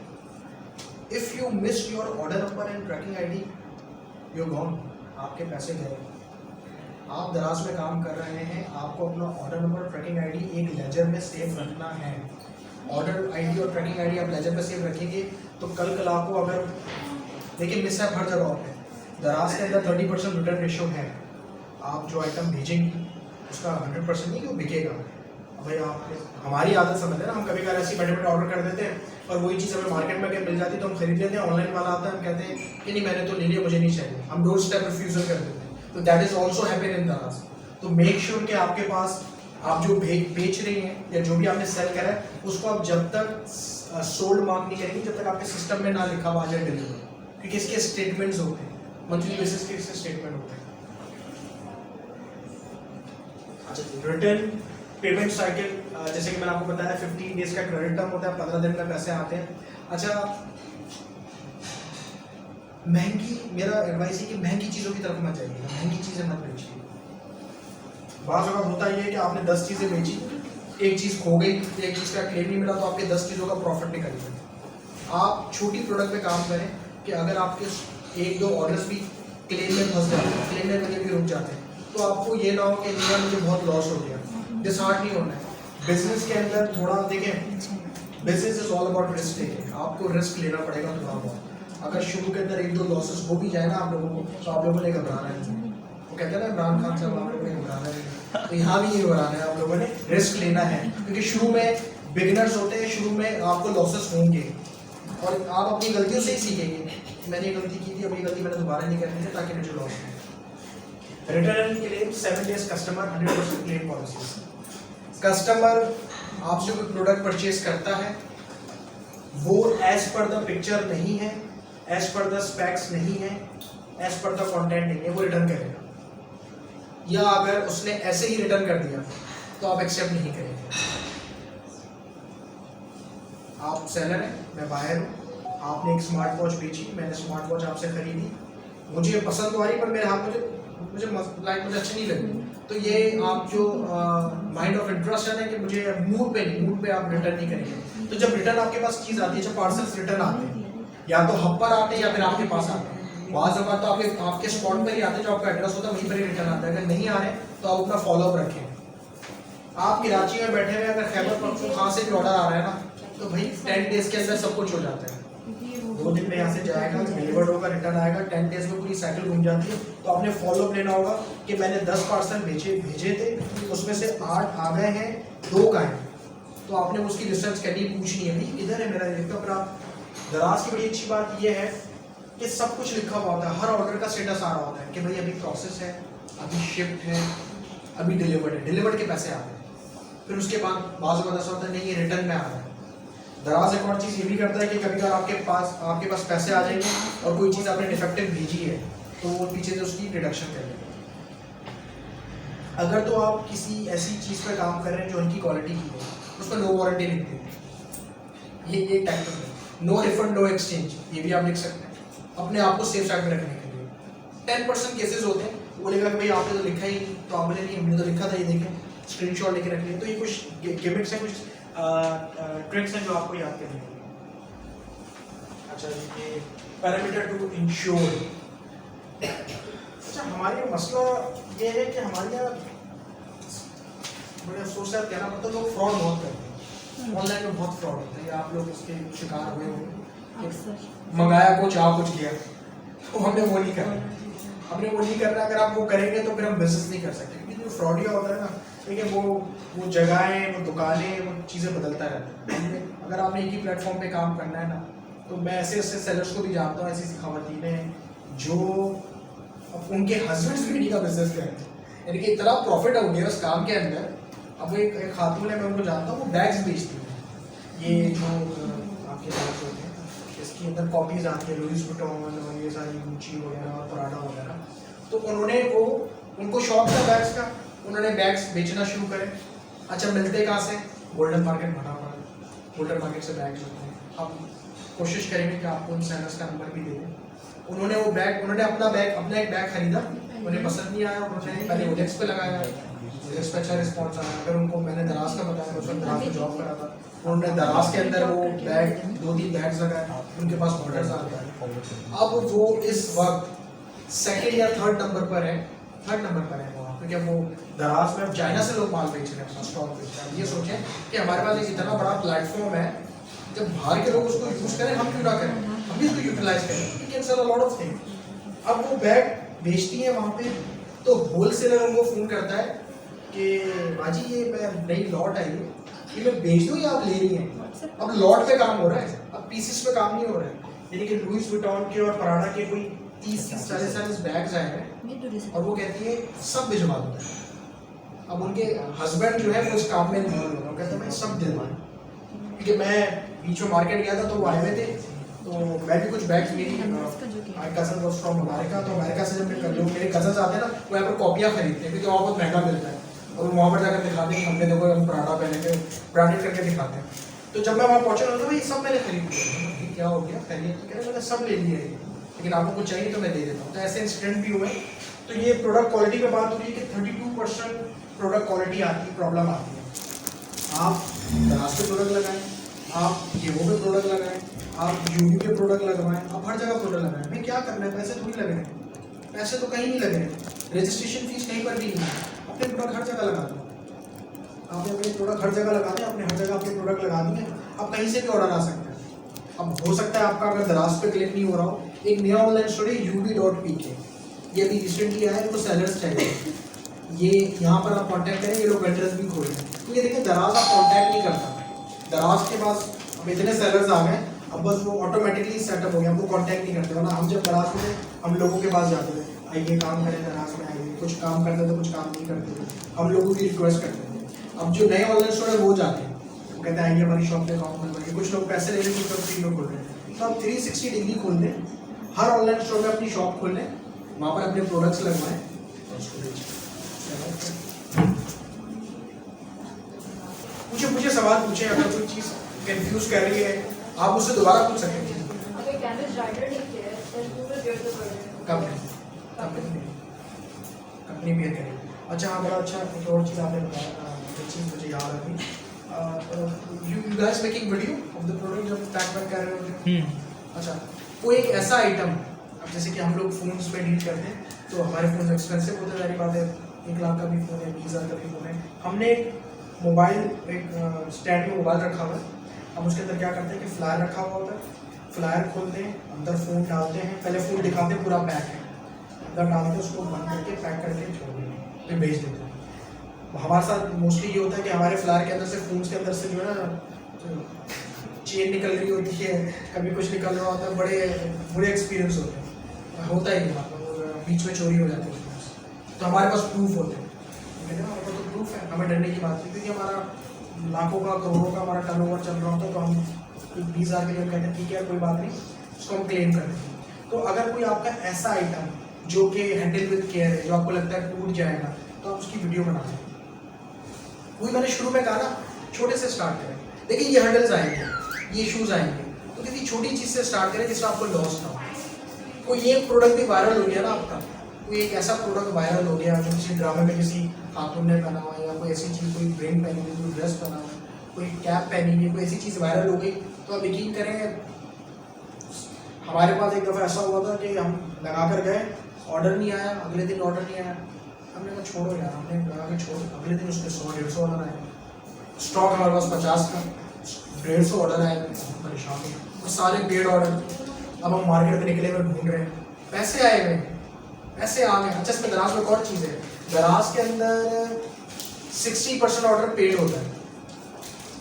If you miss your order number and tracking ID you gone, आपके पैसे गए। आप दराज में काम कर रहे हैं, आपको अपना ऑर्डर नंबर और ट्रैकिंग आईडी एक लेजर में सेव रखना है। ऑर्डर आईडी और ट्रैकिंग आईडी आप लेजर में सेव रखेंगे तो कल आपको अगर, देखिए मिस है हर जगह पे, दराज के अंदर 30% रिटर्न रेशो है। आप जो आइटम भेजेंगी उसका 100% नहीं कि वो बिकेगा। भाई आप हमारी आदत समझ है ना, हम कभी कभी ऐसे बैठे बैठे ऑर्डर कर देते हैं और वही चीज़ हमें मार्केट में अगर मिल जाती है तो हम खरीद लेते हैं। ऑनलाइन वाला आता है, हम कहते हैं कि नहीं मैंने तो ले लिया, मुझे नहीं चाहिए, हम डोर स्टेप रिफ्यूजल कर देते हैं। तो that is also happen in दराज। तो मेक श्योर कि आपके पास आप जो बेच रही हैं या जो भी आपने सेल करा है उसको आप जब तक सोल्ड मार्क नहीं करेंगे जब तक आपके सिस्टम में ना लिखा हुआ आ जाए डिलीवर, क्योंकि इसके स्टेटमेंट्स होते हैं, मंथली बेसिस के इसके स्टेटमेंट होते हैं। अच्छा, रिटर्न पेमेंट साइकिल, जैसे कि मैंने आपको बताया 15 डेज का क्रेडिट टर्म होता है, 15 दिन में पैसे आते हैं। अच्छा, महंगी, मेरा एडवाइस है कि महंगी चीज़ों की तरफ मत जाइएगा, महंगी चीज़ें मत बेचिए। बाज़ वक्त होता ही है कि आपने 10 चीज़ें बेची, एक चीज़ खो गई, एक चीज़ का क्लेम नहीं मिला, तो आपके 10 चीज़ों का प्रॉफिट निकल गया। आप छोटी प्रोडक्ट पे काम करें कि अगर आपके 1-2 ऑर्डर्स भी क्लेम में फंस जाते हैं, क्लेम में भी रुक जाते हैं, तो आपको ये ना हो कि नहीं मुझे बहुत लॉस हो गया, डिसहार्ट नहीं होना है। बिजनेस के अंदर थोड़ा देखें, business is all about risk taking, आपको रिस्क लेना पड़ेगा थोड़ा बहुत। अगर शुरू के अंदर 1-2 लॉसेस हो भी जाए ना आप लोगों को, तो आप लोगों ने घबराना है। वो कहते हैं ना इमरान खान साहब, आप लोगों ने घबराना है, तो यहाँ भी ये घबराना है, आप लोगों ने रिस्क लेना है, क्योंकि शुरू में बिगिनर्स होते हैं, शुरू में आपको लॉसेस होंगे और आप अपनी गलतियों से ही सीखेंगे। मैंने ये गलती की थी, अब ये गलती मैंने दोबारा नहीं करनी है ताकि मुझे लॉस हो। रिटर्न के लिए 7 days customer 100% claim policy. Customer आपसे कोई प्रोडक्ट परचेज करता है, वो एज पर द पिक्चर नहीं है, एज पर द स्पेक्स नहीं है, एज पर द कंटेंट नहीं है, वो रिटर्न करेगा। या अगर उसने ऐसे ही रिटर्न कर दिया तो आप एक्सेप्ट नहीं करेंगे। आप सेलर हैं, मैं बायर हूँ, आपने एक स्मार्ट वॉच बेची, मैंने स्मार्ट वॉच आपसे खरीदी, मुझे पसंद तो आ रही पर मेरे हाथ मुझे मुझे अच्छी नहीं लगी, तो ये आप जो माइंड ऑफ इंटरेस्ट है ना कि मुझे मूड पे आप रिटर्न नहीं करेंगे। तो जब रिटर्न आपके पास चीज़ आती है, जब पार्सल्स रिटर्न आते हैं या तो हब पर आते हैं या फिर आपके पास आते हैं, बाज़ अवत तो आपके स्पॉट पर ही आते हैं, जो आपका एड्रेस होता है वहीं पर ही रिटर्न आता है। अगर नहीं आ रहे तो आप अपना फॉलोअप रखें। आप कराची में बैठे हुए अगर खैबर पख्तूनख्वा से भी ऑर्डर आ रहा है ना, तो भाई 10 डेज के अंदर सब कुछ हो जाता है। 2 दिन में यहाँ से जाएगा, डिलीवर्ड होगा, रिटर्न आएगा, 10 डेज में पूरी साइकिल घूम जाती है। तो आपने फॉलोअप लेना होगा कि मैंने 10 पार्सल भेजे थे, उसमें से 8 आ गए हैं, 2 का है, तो आपने उसकी रिसर्च करनी, पूछनी है भाई इधर है मेरा देखो। पर आप दराज की बड़ी अच्छी बात यह है कि सब कुछ लिखा हुआ होता है, हर ऑर्डर का स्टेटस आ रहा होता है कि भाई अभी प्रोसेस है, अभी शिफ्ट है, अभी डिलीवर्ड है, डिलीवर्ड के पैसे आते हैं। फिर उसके बाद बाज़ में ऐसा होता है नहीं ये रिटर्न में आ रहा है। दराज एक और चीज़ ये भी करता है कि कभी कभार आपके पास पैसे आ जाएंगे और कोई चीज़ आपने डिफेक्टिव भेजी है तो वो पीछे से उसकी डिडक्शन कर लेंगे। अगर तो आप किसी ऐसी चीज़ पर काम कर रहे हैं जो उनकी क्वालिटी की है, उस पर नो वारंटी लिख देंगे, ये टाइप है। नो रिफंड नो एक्सचेंज, ये भी आप लिख सकते हैं अपने आप को सेफ साइड में रखने के लिए। 10% केसेस होते हैं, वो बोलेगा कि भाई आपने तो लिखा ही नहीं, तो आप बोले नहीं हमने तो लिखा था, ये देखें स्क्रीनशॉट लेके रख लिया। तो ये कुछ गिमिक्स हैं, कुछ ट्रिक्स हैं जो आपको याद करनी होगी। अच्छा, ये पैरामीटर टू इंश्योर। अच्छा, हमारे यहाँ मसला ये है कि हमारे यहाँ बड़े अफसोस से कहना पड़ता है, लोग फ्रॉड बहुत करते हैं। ऑनलाइन में बहुत फ्रॉड होता है, आप लोग उसके शिकार हुए हो। मंगाया कुछ आ कुछ गया, तो हमने वो नहीं करना। हमने वो नहीं करना। अगर आप वो करेंगे तो फिर हम बिजनेस नहीं कर सकते, क्योंकि जो फ्रॉडिया होता है ना, देखिए वो जगहें, वो दुकानें, वो चीज़ें बदलता रहता है। अगर आपने एक ही प्लेटफॉर्म पे काम करना है ना, तो मैं ऐसे ऐसे सेलर्स को भी जानता हूँ, ऐसी ऐसी खवातीनें जो उनके हस्बैंड्स ब्यूटी का बिजनेस करते हैं, यानी कि इतना प्रॉफिट हो गया उस काम के अंदर। अब एक खातून है, मैं उनको जानता हूँ, वो बैग्स बेचती है। ये जो आपके बैग्स होते हैं, इसके अंदर कॉपीज आती है, लुइस वुइटन और ये सारी गुच्ची वगैरह और प्राडा वगैरह। तो उन्होंने उनको शौक था बैग्स का, उन्होंने बैग्स बेचना शुरू करे। अच्छा, मिलते कहाँ से? गोल्डन मार्केट बना पड़ा, गोल्डन मार्केट से बैग्स होते हैं। हम कोशिश करेंगे कि आपको उन सेलर्स का नंबर भी दे दें। उन्होंने अपना एक बैग खरीदा, उन्हें पसंद नहीं आया, उन्होंने पहले ओलेक्स पे लगाया, ओलेक्स पे अच्छा रिस्पॉन्स आया। फिर उनको मैंने दराज का बताया, उस वक्त दराज में जॉब करा था, उन्होंने दराज के अंदर वो बैग 2-3 बैग्स लगाए, उनके पास ऑर्डर्स आ गए। अब वो इस वक्त सेकंड या थर्ड नंबर पर है वहाँ, क्योंकि वो दराज में चाइना से लोग माल बेच रहे हैं, अपना स्टॉक बेच रहे हैं। ये सोचें कि हमारे पास एक इतना बड़ा प्लेटफॉर्म है, जब बाहर के लोग उसको यूज करें, हम क्यों ना करें, हम भी इसको यूटिलाइज करें। We can sell a lot of things. अब वो बैग बेचती है वहाँ पे, तो होलसेलर उनको फोन करता है कि बाजी ये नई लॉट आई है, ये मैं बेच दूँ या आप ले रही हैं? अब लॉट पे काम हो रहा है, अब पीसेस पे काम नहीं हो रहा है। यानी कि लुइस वुइटन के और प्राडा के कोई 30-40 बैग्स आए हैं, और वो कहती है सब भिजवा दो। अब उनके हस्बैंड जो है वो उस काम में इन्वॉल्व हो रहा है, कहते हैं मैं सब दे दूँ। क्योंकि मैं बीच में मार्केट गया था, तो वो आए हुए थे, तो मैं भी कुछ बैग्स, मेरी कज़न वॉज फ्रॉम अमेरिका, तो अमेरिका से जब लोग मेरे कज़न्स आते हैं ना, वो यहाँ पर कॉपियाँ खरीदते हैं, क्योंकि वहाँ बहुत महंगा मिलता है, और वहाँ पर जाकर दिखाते हैं हमने देखो हम प्राडा पहने के ब्रांडेड करके दिखाते हैं। तो जब मैं वहाँ पहुँचा तो भाई सब मैंने खरीद लिया। क्या हो गया? खरीद तो कह रहे मैंने सब ले लिया है, लेकिन आपको कुछ चाहिए तो मैं दे देता हूँ। तो ऐसे इंसिडेंट भी हुए। तो ये प्रोडक्ट क्वालिटी पे बात हो रही है कि 32% प्रोडक्ट क्वालिटी आती है, प्रॉब्लम आती है। आप दराज पे प्रोडक्ट लगाएं, आप गेहूँ पे प्रोडक्ट लगाएं, आप यूवी पे प्रोडक्ट लगवाएं, आप हर जगह प्रोडक्ट लगाएं। भाई क्या करना है, पैसे थोड़ी लग रहे हैं, पैसे तो कहीं नहीं लग रहे हैं, रजिस्ट्रेशन फीस कहीं पर भी नहीं है। अपने प्रोडक्ट हर जगह लगा दो, आपने अपने प्रोडक्ट हर जगह लगा दें, आपने हर जगह अपने प्रोडक्ट लगा दिए, आप कहीं से भी ऑर्डर आ सकते हैं। अब हो सकता है आपका अगर दराज पे क्लिक नहीं हो रहा हो, एक नया ऑनलाइन स्टोर है uv.pk, ये भी रिसेंटली आया है, इनको सेलर्स चाहिए। ये यहाँ पर आप कांटेक्ट करें, ये लोग एड्रेस भी खोल रहे हैं। तो ये देखिए, दराज आप कांटेक्ट नहीं करता, दराज के पास अब इतने सेलर्स आ गए, अब बस वो ऑटोमेटिकली सेटअप हो गया, हमको कांटेक्ट नहीं करते। वरना हम जब दराज में हम लोगों के पास जाते थे, आइए काम करें दराज में, आइए कुछ काम करते थे, कुछ काम नहीं करते थे, हम लोगों की रिक्वेस्ट करते थे। अब जो नए ऑनलाइन स्टोर है वो जाते हैं, वो कहते हैं आइए हमारी शॉप पे अकाउंट बनवाइए। कुछ लोग पैसे ले रहे हैं, कुछ लोग फ्री में खोल रहे हैं। तो आप 360 डिग्री खोल दें, हर ऑनलाइन स्टोर में अपनी शॉप खोल लें, वहाँ पर अपने प्रोडक्ट्स लगवाएं और उसको बेचें। मुझे सवाल पूछें, अगर कोई चीज़ कंफ्यूज कर रही है आप मुझसे दोबारा पूछ सकते हैं। कंपनी बियर करेगी। अच्छा हाँ, बड़ा अच्छा एक और चीज़ आपने बताया, जो चीज़ मुझे याद आ गई। You guys making video of the product जब पैक कर रहे होते हैं। अच्छा, कोई एक ऐसा आइटम, अब जैसे कि हम लोग फ़ोन्स पे डील करते हैं, तो हमारे फ़ोन एक्सपेंसिव होते हैं, सारी बात है, 1 लाख का भी फ़ोन है, 20,000 का भी फ़ोन है। हमने मोबाइल एक स्टैंड में मोबाइल रखा हुआ है, हम उसके अंदर क्या करते हैं कि फ्लायर रखा हुआ होता है, फ्लायर खोलते हैं, अंदर फ़ोन डालते हैं, पहले फ़ोन दिखाते हैं पूरा पैक है, अंदर डालते हैं, उसको बंद करके पैक करके छोड़ देते हैं, फिर भेज देते हैं। हमारे साथ मोस्टली ये होता है कि हमारे फ्लायर के अंदर से, फ़ोन के अंदर से जो है ना चेन निकल रही होती है, कभी कुछ निकल रहा होता है, बड़े बुरे एक्सपीरियंस होते हैं, होता ही नहीं, बीच में चोरी हो जाती है। तो हमारे पास प्रूफ होते हैं, हमारे पास तो प्रूफ है, हमें डरने की बात नहीं, क्योंकि हमारा लाखों का, करोड़ों का हमारा टर्नओवर चल रहा होता है, तो हम 20,000 के लिए कहते हैं ठीक है कोई बात नहीं, उसको हम क्लेम करते हैं। तो अगर कोई आपका ऐसा आइटम जो कि हैंडल विद केयर है, जो आपको लगता है टूट जाएगा, तो आप उसकी वीडियो बना दें। वही मैंने शुरू में कहा ना, छोटे से स्टार्ट करें। देखिए ये हैंडल्स आएंगे, ये शूज़ आएंगे, तो किसी छोटी चीज़ से स्टार्ट करें जिससे आपको लॉस ना हो। कोई एक प्रोडक्ट भी वायरल हो गया ना आपका, कोई एक ऐसा प्रोडक्ट वायरल हो गया जो किसी ड्रामे में किसी खातून ने पहना हुआ, या कोई ऐसी चीज़, कोई रिंग पहनी हुई, कोई ड्रेस पहना हुआ, कोई कैप पहनी हुई, कोई ऐसी चीज़ वायरल हो गई, तो आप यकीन करें, हमारे पास एक दफ़ा ऐसा हुआ था कि हम लगा कर गए, ऑर्डर नहीं आया, अगले दिन ऑर्डर नहीं आया, हमने कहा छोड़ो यार, हमने लगा के छोड़, अगले दिन उसके 100-150 ऑर्डर आए, स्टॉक हमारे पास 50 का, 150 ऑर्डर आए, परेशान हो और सारे पेड ऑर्डर। अब हम मार्केट में निकले हुए ढूंढ रहे हैं, पैसे आए हुए, पैसे आ गए। अच्छा इसमें दराज में एक और चीज़ है, दराज के अंदर 60% ऑर्डर पेड होता है,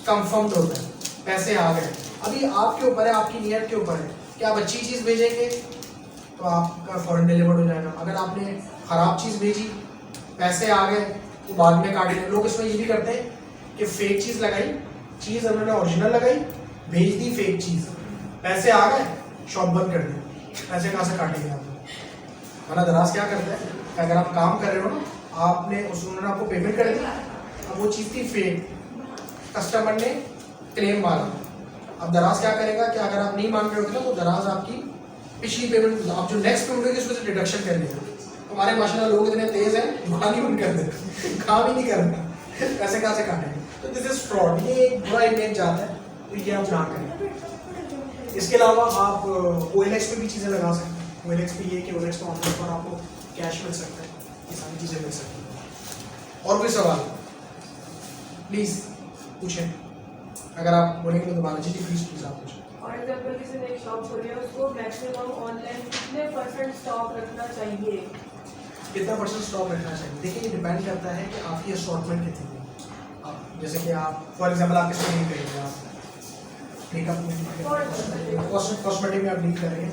कंफर्म्ड होता है, पैसे आ गए। अभी आपके ऊपर है, आपकी नियत के ऊपर है कि आप अच्छी चीज़ भेजेंगे तो आपका फ़ौरन डिलीवर्ड हो जाएगा। अगर आपने ख़राब चीज़ भेजी, पैसे आ गए तो बाद में काटेंगे। लोग इसमें ये भी करते हैं कि फेक चीज़ लगाई, चीज़ उन्होंने ओरिजिनल लगाई, भेज दी फेक चीज़, पैसे आ गए, शॉप बंद कर दी, पैसे कहाँ से काटेंगे आप? वरना दराज क्या करता है कि अगर आप काम कर रहे हो ना, आपने उन्होंने आपको पेमेंट कर दी, अब वो चीज़ थी फेक, कस्टमर ने क्लेम मारा, अब दराज क्या करेगा कि अगर आप नहीं मान रहे होते ना तो दराज आपकी पिछली पेमेंट, आप जो नेक्स्ट पेमेंट होगी उसमें से डिडक्शन कर लेगा। हमारे माशाल्लाह लोग इतने तेज हैं, दुकान ही बंद कर देते, काम ही नहीं करना, पैसे कहाँ से काटेंगे? तो दिस इज फ्रॉड, ये एक बुरा इमेज जाता है, तो ये आप ना करें। इसके अलावा आप OLX पे भी चीज़ें लगा सकते हैं। OLX पे ये कि OLX पे ऑनलाइन पर आपको कैश मिल सकता है, ये सारी चीज़ें मिल सकती हैं। और कोई सवाल प्लीज़ पूछें, अगर आप बोलेंगे तो दोबारा। जी प्लीज़ आप पूछें। फॉर एग्जाम्पल किसी ने एक शॉप खोली है, उसको मैक्सिमम ऑनलाइन कितने % स्टॉक रखना चाहिए? कितना % स्टॉक रखना चाहिए? देखिए ये डिपेंड करता है कि आपकी असॉर्टमेंट कितनी है। आप जैसे कि आप फॉर एग्जांपल आप किसमें डील करेंगे, आप मेकअप में, कॉस्मेटिक में आप डील करेंगे,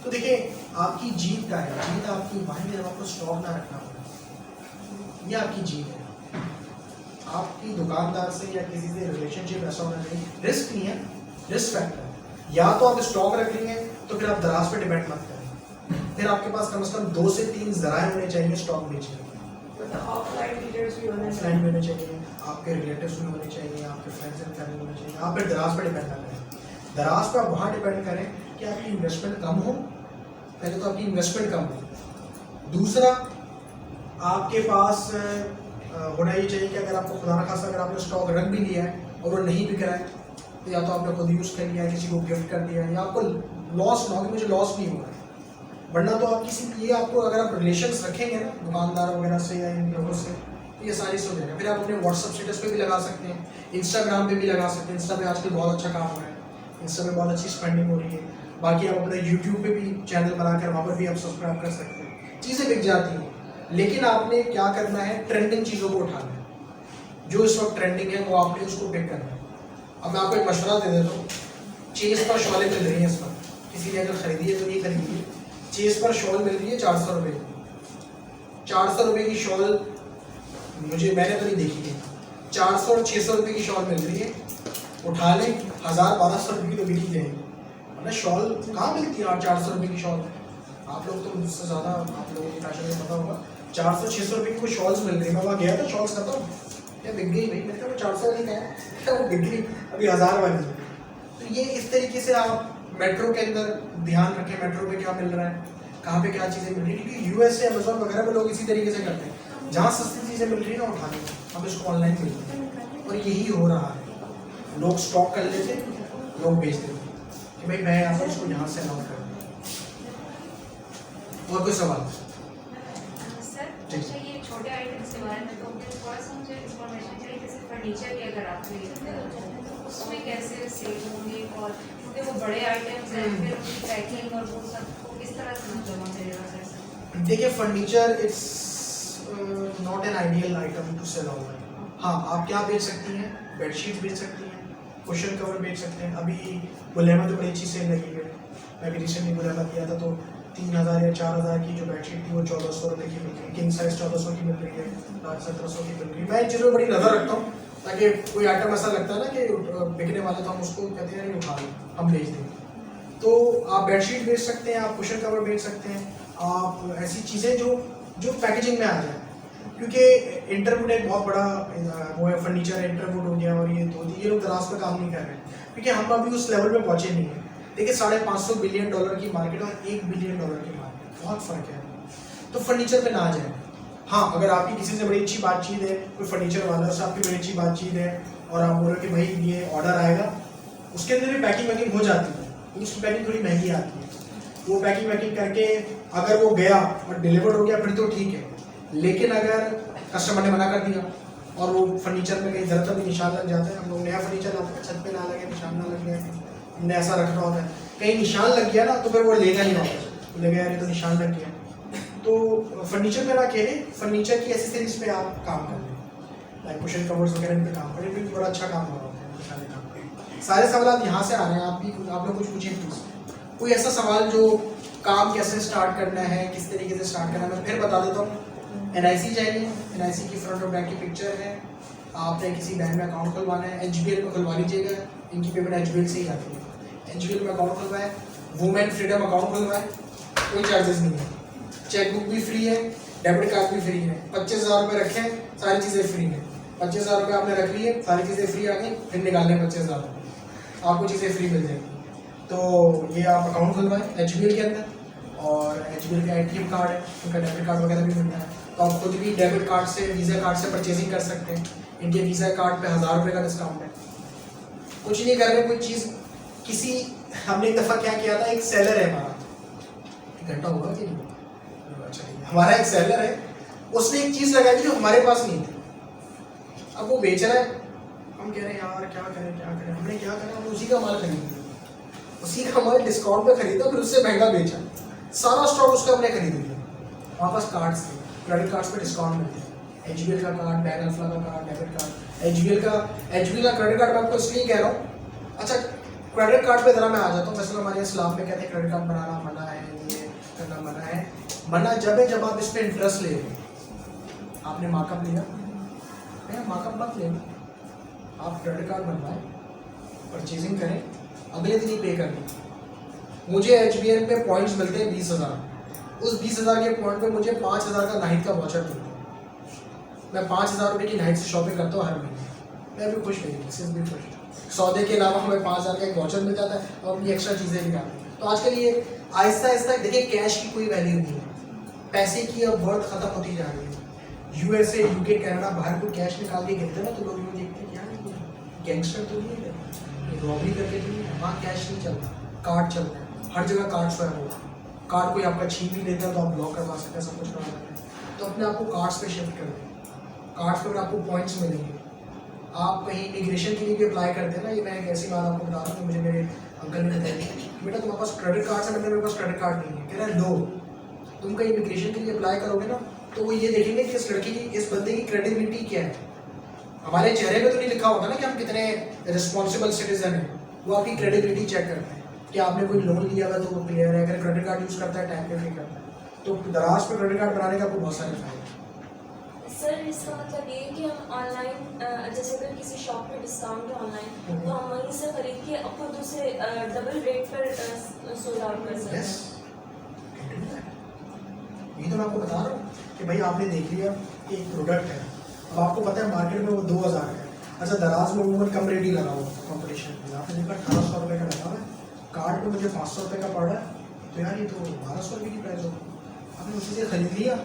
तो देखिए आपकी जीत का है, जीत आपकी वहीं जब आपको स्टॉक ना रखना पड़े, ये आपकी जीत है। आपकी दुकानदार से या किसी से रिलेशनशिप ऐसा होना चाहिए, रिस्क नहीं है, रिस्क फैक्टर है। या तो आप स्टॉक रख लेंगे तो फिर आप दराज पे डिपेंड मत करें, फिर आपके पास कम से कम 2 से 3 ज़राए होने चाहिए स्टॉक बेचने के। ऑफलाइन डीलर्स भी होने ऑफलाइन भी होने चाहिए, आपके रिलेटिव्स भी होने चाहिए, आपके फ्रेंड्स एंड फैमिली होने चाहिए। आप फिर दराज पे डिपेंड ना करें, दराज पे आप वहाँ डिपेंड करें कि आपकी इन्वेस्टमेंट कम हो। पहले तो आपकी इन्वेस्टमेंट कम हो, दूसरा आपके पास होना ये चाहिए कि अगर आपको खुदा न खासा अगर आपने स्टॉक रख भी लिया है और वो नहीं बिक रहा है, तो या तो आपने खुद यूज़ कर लिया है, किसी को गिफ्ट कर दिया है, या आपको लॉस ना हो कि मुझे लॉस नहीं हुआ है। वरना तो आप किसी ये आपको अगर आप रिलेशंस रखेंगे ना दुकानदार वगैरह से या इन लोगों से, तो ये सारी चीज़ हो जाएगा। फिर आप अपने व्हाट्सअप स्टेटस पे भी लगा सकते हैं, इंस्टाग्राम पे भी लगा सकते हैं। इंस्टा पे आजकल बहुत अच्छा काम हो रहा है, इंस्टा पे बहुत अच्छी स्पेंडिंग हो रही है। बाकी आप अपने यूट्यूब पे भी चैनल बनाकर वहाँ पर भी आप सब्सक्राइब कर सकते हैं, चीज़ें बिक जाती हैं। लेकिन आपने क्या करना है, ट्रेंडिंग चीज़ों को उठाना है, जो इस वक्त ट्रेंडिंग है वो आपने उसको पिक करना है। अब मैं आपको एक मशवरा दे देता हूँ, चेस पर शॉलें मिल रही हैं इस वक्त, किसी ने अगर खरीदी है तो नहीं खरीदी है, चेस पर शॉल मिल रही है 400 रुपये की। 400 रुपये की शॉल मैंने तो नहीं देखी है, 400 और 600 रुपये की शॉल मिल रही है, उठा लें, 1000-1200 रुपये की तो बिकी जाएगी। मतलब शॉल कहाँ मिलती है 400 रुपये की शॉल? आप लोग तो मुझसे ज़्यादा, आप लोगों की फैशन में पता होगा, 400-600 रुपये की कोई शॉल्स मिल रही है। मैं वहाँ गया था, शॉल्स खत्म, क्या बिक गई भाई, मैंने कहा 400 वाली क्या वो बिक गई, अभी 1000 वाली। तो ये इस तरीके से आप मेट्रो के अंदर ध्यान रखें, मेट्रो पे क्या मिल रहा है, कहाँ पे क्या चीज़ें मिल रही है, क्योंकि यूएस से अमेजोन वगैरह में लोग इसी तरीके से करते हैं, जहाँ सस्ती चीज़ें मिल रही है ना उठा लें, अब इसको ऑनलाइन मिल रही है। और यही हो रहा है, लोग स्टॉक कर लेते, लोग बेच देते कि भाई मैं यहाँ पर इसको यहाँ से अलाउ कर। और कोई सवाल? सर ये छोटे आइटम्स के बारे में तो थोड़ा सा मुझे इन्फॉर्मेशन चाहिए, जैसे फर्नीचर की अगर आप खरीदते हो तो उसमें कैसे सेल होंगे, और क्योंकि वो बड़े आइटम्स हैं, फिर उनकी पैकिंग और वो सब को किस तरह से जमा करेगा सर? देखिए furniture it's not an ideal item to sell online. हाँ आप क्या बेच सकती हैं, बेडशीट बेच सकती हैं, कुशन कवर बेच सकते हैं। अभी बुलेमा तो बड़ी अच्छी सेल लगी है, मैं भी रिसेंटली बुलेमा किया था, तो 3000 या 4000 की जो बेडशीट थी वो 1400 रुपये की मिल रही है, किंग साइज 1400 की मिल रही है, 1700 की मिल रही है। मैं इन चीज़ों पर बड़ी नज़र रखता हूँ, ताकि कोई आइटम ऐसा लगता है ना कि बिकने वाला, तो हम उसको कहते हैं नहीं उठा लो, हम बेच देंगे। तो आप बेडशीट बेच सकते हैं, आप कुशन कवर बेच सकते हैं, आप ऐसी चीज़ें जो पैकेजिंग में आ जाए, क्योंकि इंटरवुड एक बहुत बड़ा वो है, फर्नीचर इंटरवुड हो गया, और ये लोग दराज पर काम नहीं कर रहे हैं, क्योंकि हम अभी उस लेवल पे पहुँचे नहीं हैं। देखिए $550 बिलियन की मार्केट और $1 बिलियन की मार्केट, बहुत फ़र्क है। तो फर्नीचर पे ना आ जाए। हाँ अगर आपकी किसी से बड़ी अच्छी बातचीत है, कोई फर्नीचर वाला से आपकी बड़ी अच्छी बातचीत है, और आप बोल रहे हो कि भाई ये ऑर्डर आएगा, उसके अंदर भी पैकिंग वैकिंग हो जाती है, उसकी पैकिंग थोड़ी महंगी आती है, वो पैकिंग वैकिंग करके अगर वो गया और डिलीवर्ड हो गया फिर तो ठीक है, लेकिन अगर कस्टमर ने मना कर दिया और वो फर्नीचर में कहीं ज़्यादातर भी निशान लग जाता है, हम लोग नया फर्नीचर लाते हैं छत पे ना लगे, निशान ना लग जाए, हमने ऐसा रखना होता है, कहीं निशान लग गया ना तो फिर वो लेगा ही वापस, लेगा यार ये तो निशान लग गया। तो फर्नीचर में ना खेले, फर्नीचर की एसेसरीज पे आप काम कर लें, लाइक कुशन कवर्स वगैरह इन पे काम करें, भी बड़ा अच्छा काम हो रहा है सारे काम पे। सारे सवाल यहाँ से आ रहे हैं, आप लोग कुछ पूछें प्लीज। कोई ऐसा सवाल जो काम कैसे स्टार्ट करना है, किस तरीके से स्टार्ट करना है, मैं फिर बता देता हूँ। NIC चाहिए, NIC की फ्रंट और बैक की पिक्चर है, आपने किसी बैंक में अकाउंट खुलवाना है, HBL में खुलवा लीजिएगा, इनकी पेमेंट HBL से ही आती है। HBL में अकाउंट खुलवाए, वुमेन फ्रीडम अकाउंट खुलवाए, कोई चार्जेस नहीं है, चेकबुक भी फ्री है, डेबिट कार्ड भी फ्री है, 25,000 रुपये रखें, सारी चीज़ें फ्री हैं। 25,000 रुपये आपने रख लिए, सारी चीज़ें फ्री आ गई, फिर निकालने 25,000 रुपये, आपको चीज़ें फ्री मिल जाएगी। तो ये आप अकाउंट खुलवाएं HBL के अंदर, और HBL का ATM कार्ड है, उनका डेबिट कार्ड वगैरह भी मिलता है, तो आप खुद भी डेबिट कार्ड से, वीज़ा कार्ड से परचेजिंग कर सकते हैं। इनके वीज़ा कार्ड पे 1,000 रुपये का डिस्काउंट है। कुछ नहीं कर रहे, कोई चीज़ किसी, हमने एक दफ़ा क्या किया था, एक सेलर है हमारा, एक घंटा होगा कि नहीं, अच्छा नहीं, हमारा एक सेलर है, उसने एक चीज़ लगाई जो हमारे पास नहीं थी, अब वो बेच रहा है, हम कह रहे हैं यार क्या करें क्या करें, हमने क्या करा, हमने उसी का माल खरीद लिया, उसी का माल डिस्काउंट पे खरीदा, फिर उससे महंगा बेचा, सारा स्टॉक उसका हमने खरीद लिया। हमारे पास कार्ड्स थे, क्रेडिट कार्ड्स पे डिस्काउंट मिलते हैं, HBL का कार्ड, बैंक अल्फा का कार्ड, डेबिट कार्ड, HBL का क्रेडिट कार्ड मैं आपको इसलिए कह रहा हूँ। अच्छा क्रेडिट कार्ड पे ज़रा मैं आ जाता हूँ, वैसे तो हमारे इस्लाम में कहते हैं क्रेडिट कार्ड बनाना मना है, ये करना मना है, मना जब आप इस पर इंटरेस्ट ले रहे, आपने मार्कअप लिया, मार्कअप मत लेना, आप क्रेडिट कार्ड बनवाएं, परचेजिंग करें, अगले दिन ही पे कर दें। मुझे HBL पे पॉइंट्स मिलते हैं 20,000, उस 20,000 के पॉइंट पे मुझे 5,000 का नाइट का वाचर मिलता है। मैं 5,000 रुपये की नाइट से शॉपिंग करता हूँ हर महीने, मैं भी खुश नहीं, मिसेज भी खुश। सौदे के अलावा हमें 5,000 का एक वाचर मिल जाता है और अपनी एक्स्ट्रा चीज़ें भी करते हैं। तो आजकल ये आहिस्ता आहिस्ता देखिए, कैश की कोई वैल्यू नहीं है, पैसे की अब वर्थ खत्म होती जा रही है। USA, UK, कनाडा, बाहर कोई कैश निकाल के गिरते ना तो लोग यूँ देखते हैं यार गैंगस्टर तो नहीं है, रॉबरी करके तो नहीं है, वहाँ कैश नहीं चलता, कार्ड चलता है, हर जगह कार्ड स्वैप होगा, कार्ड कोई आपका छीन भी लेता है तो आप ब्लॉक करवा सकते हैं, सब कुछ करवा सकते हैं। तो अपने आप को कार्ड्स पे शिफ्ट कर दें, कार्ड्स पर आपको पॉइंट्स मिलेंगे। आप कहीं इमिग्रेशन के लिए भी अप्लाई करते हैं ना, ये मैं एक ऐसी बात आपको बता रहा हूँ, मुझे मेरे अंकल ने बताई, बेटा तुम्हारे पास क्रेडिट कार्ड है, मेरे पास क्रेडिट कार्ड नहीं है, कह रहा है लो, तुम कहीं इमिग्रेशन के लिए अप्लाई करोगे ना तो वो ये देखेंगे कि इस लड़की की, इस बंदे की क्रेडिबिलिटी क्या है। हमारे चेहरे पे तो नहीं लिखा होता ना कि हम कितने रिस्पॉन्सिबल सिटीजन हैं, वो आपकी क्रेडिबिलिटी चेक करते हैं कि आपने कोई लोन लिया हुआ तो वो क्लियर है, अगर क्रेडिट कार्ड यूज़ करता है टाइम पे पे करता है, तो दराज पे क्रेडिट कार्ड बनाने का आपको बहुत सारे फायदे। सर इसका मतलब ये है कि हम ऑनलाइन, जैसे अगर किसी शॉप में डिस्काउंट है ऑनलाइन, तो हम वहीं से खरीद के खुद उसे डबल रेट पर सोल्ड आउट कर सकते हैं। ये तो मैं आपको बता रहा हूँ कि भाई आपने देख लिया कि एक प्रोडक्ट है, अब आपको पता है मार्केट में वो 2,000 है, अच्छा दराज में वो कम रेट ही लगा हुआ कॉम्पिटिशन में, आपने देखा 1,800 रुपये का लगा हुआ है, कार्ड पे मुझे 500 रुपये का पड़ रहा है, तो यार ये तो 1,200 रुपये की प्राइस होगी, आपने उसी से खरीद लिया,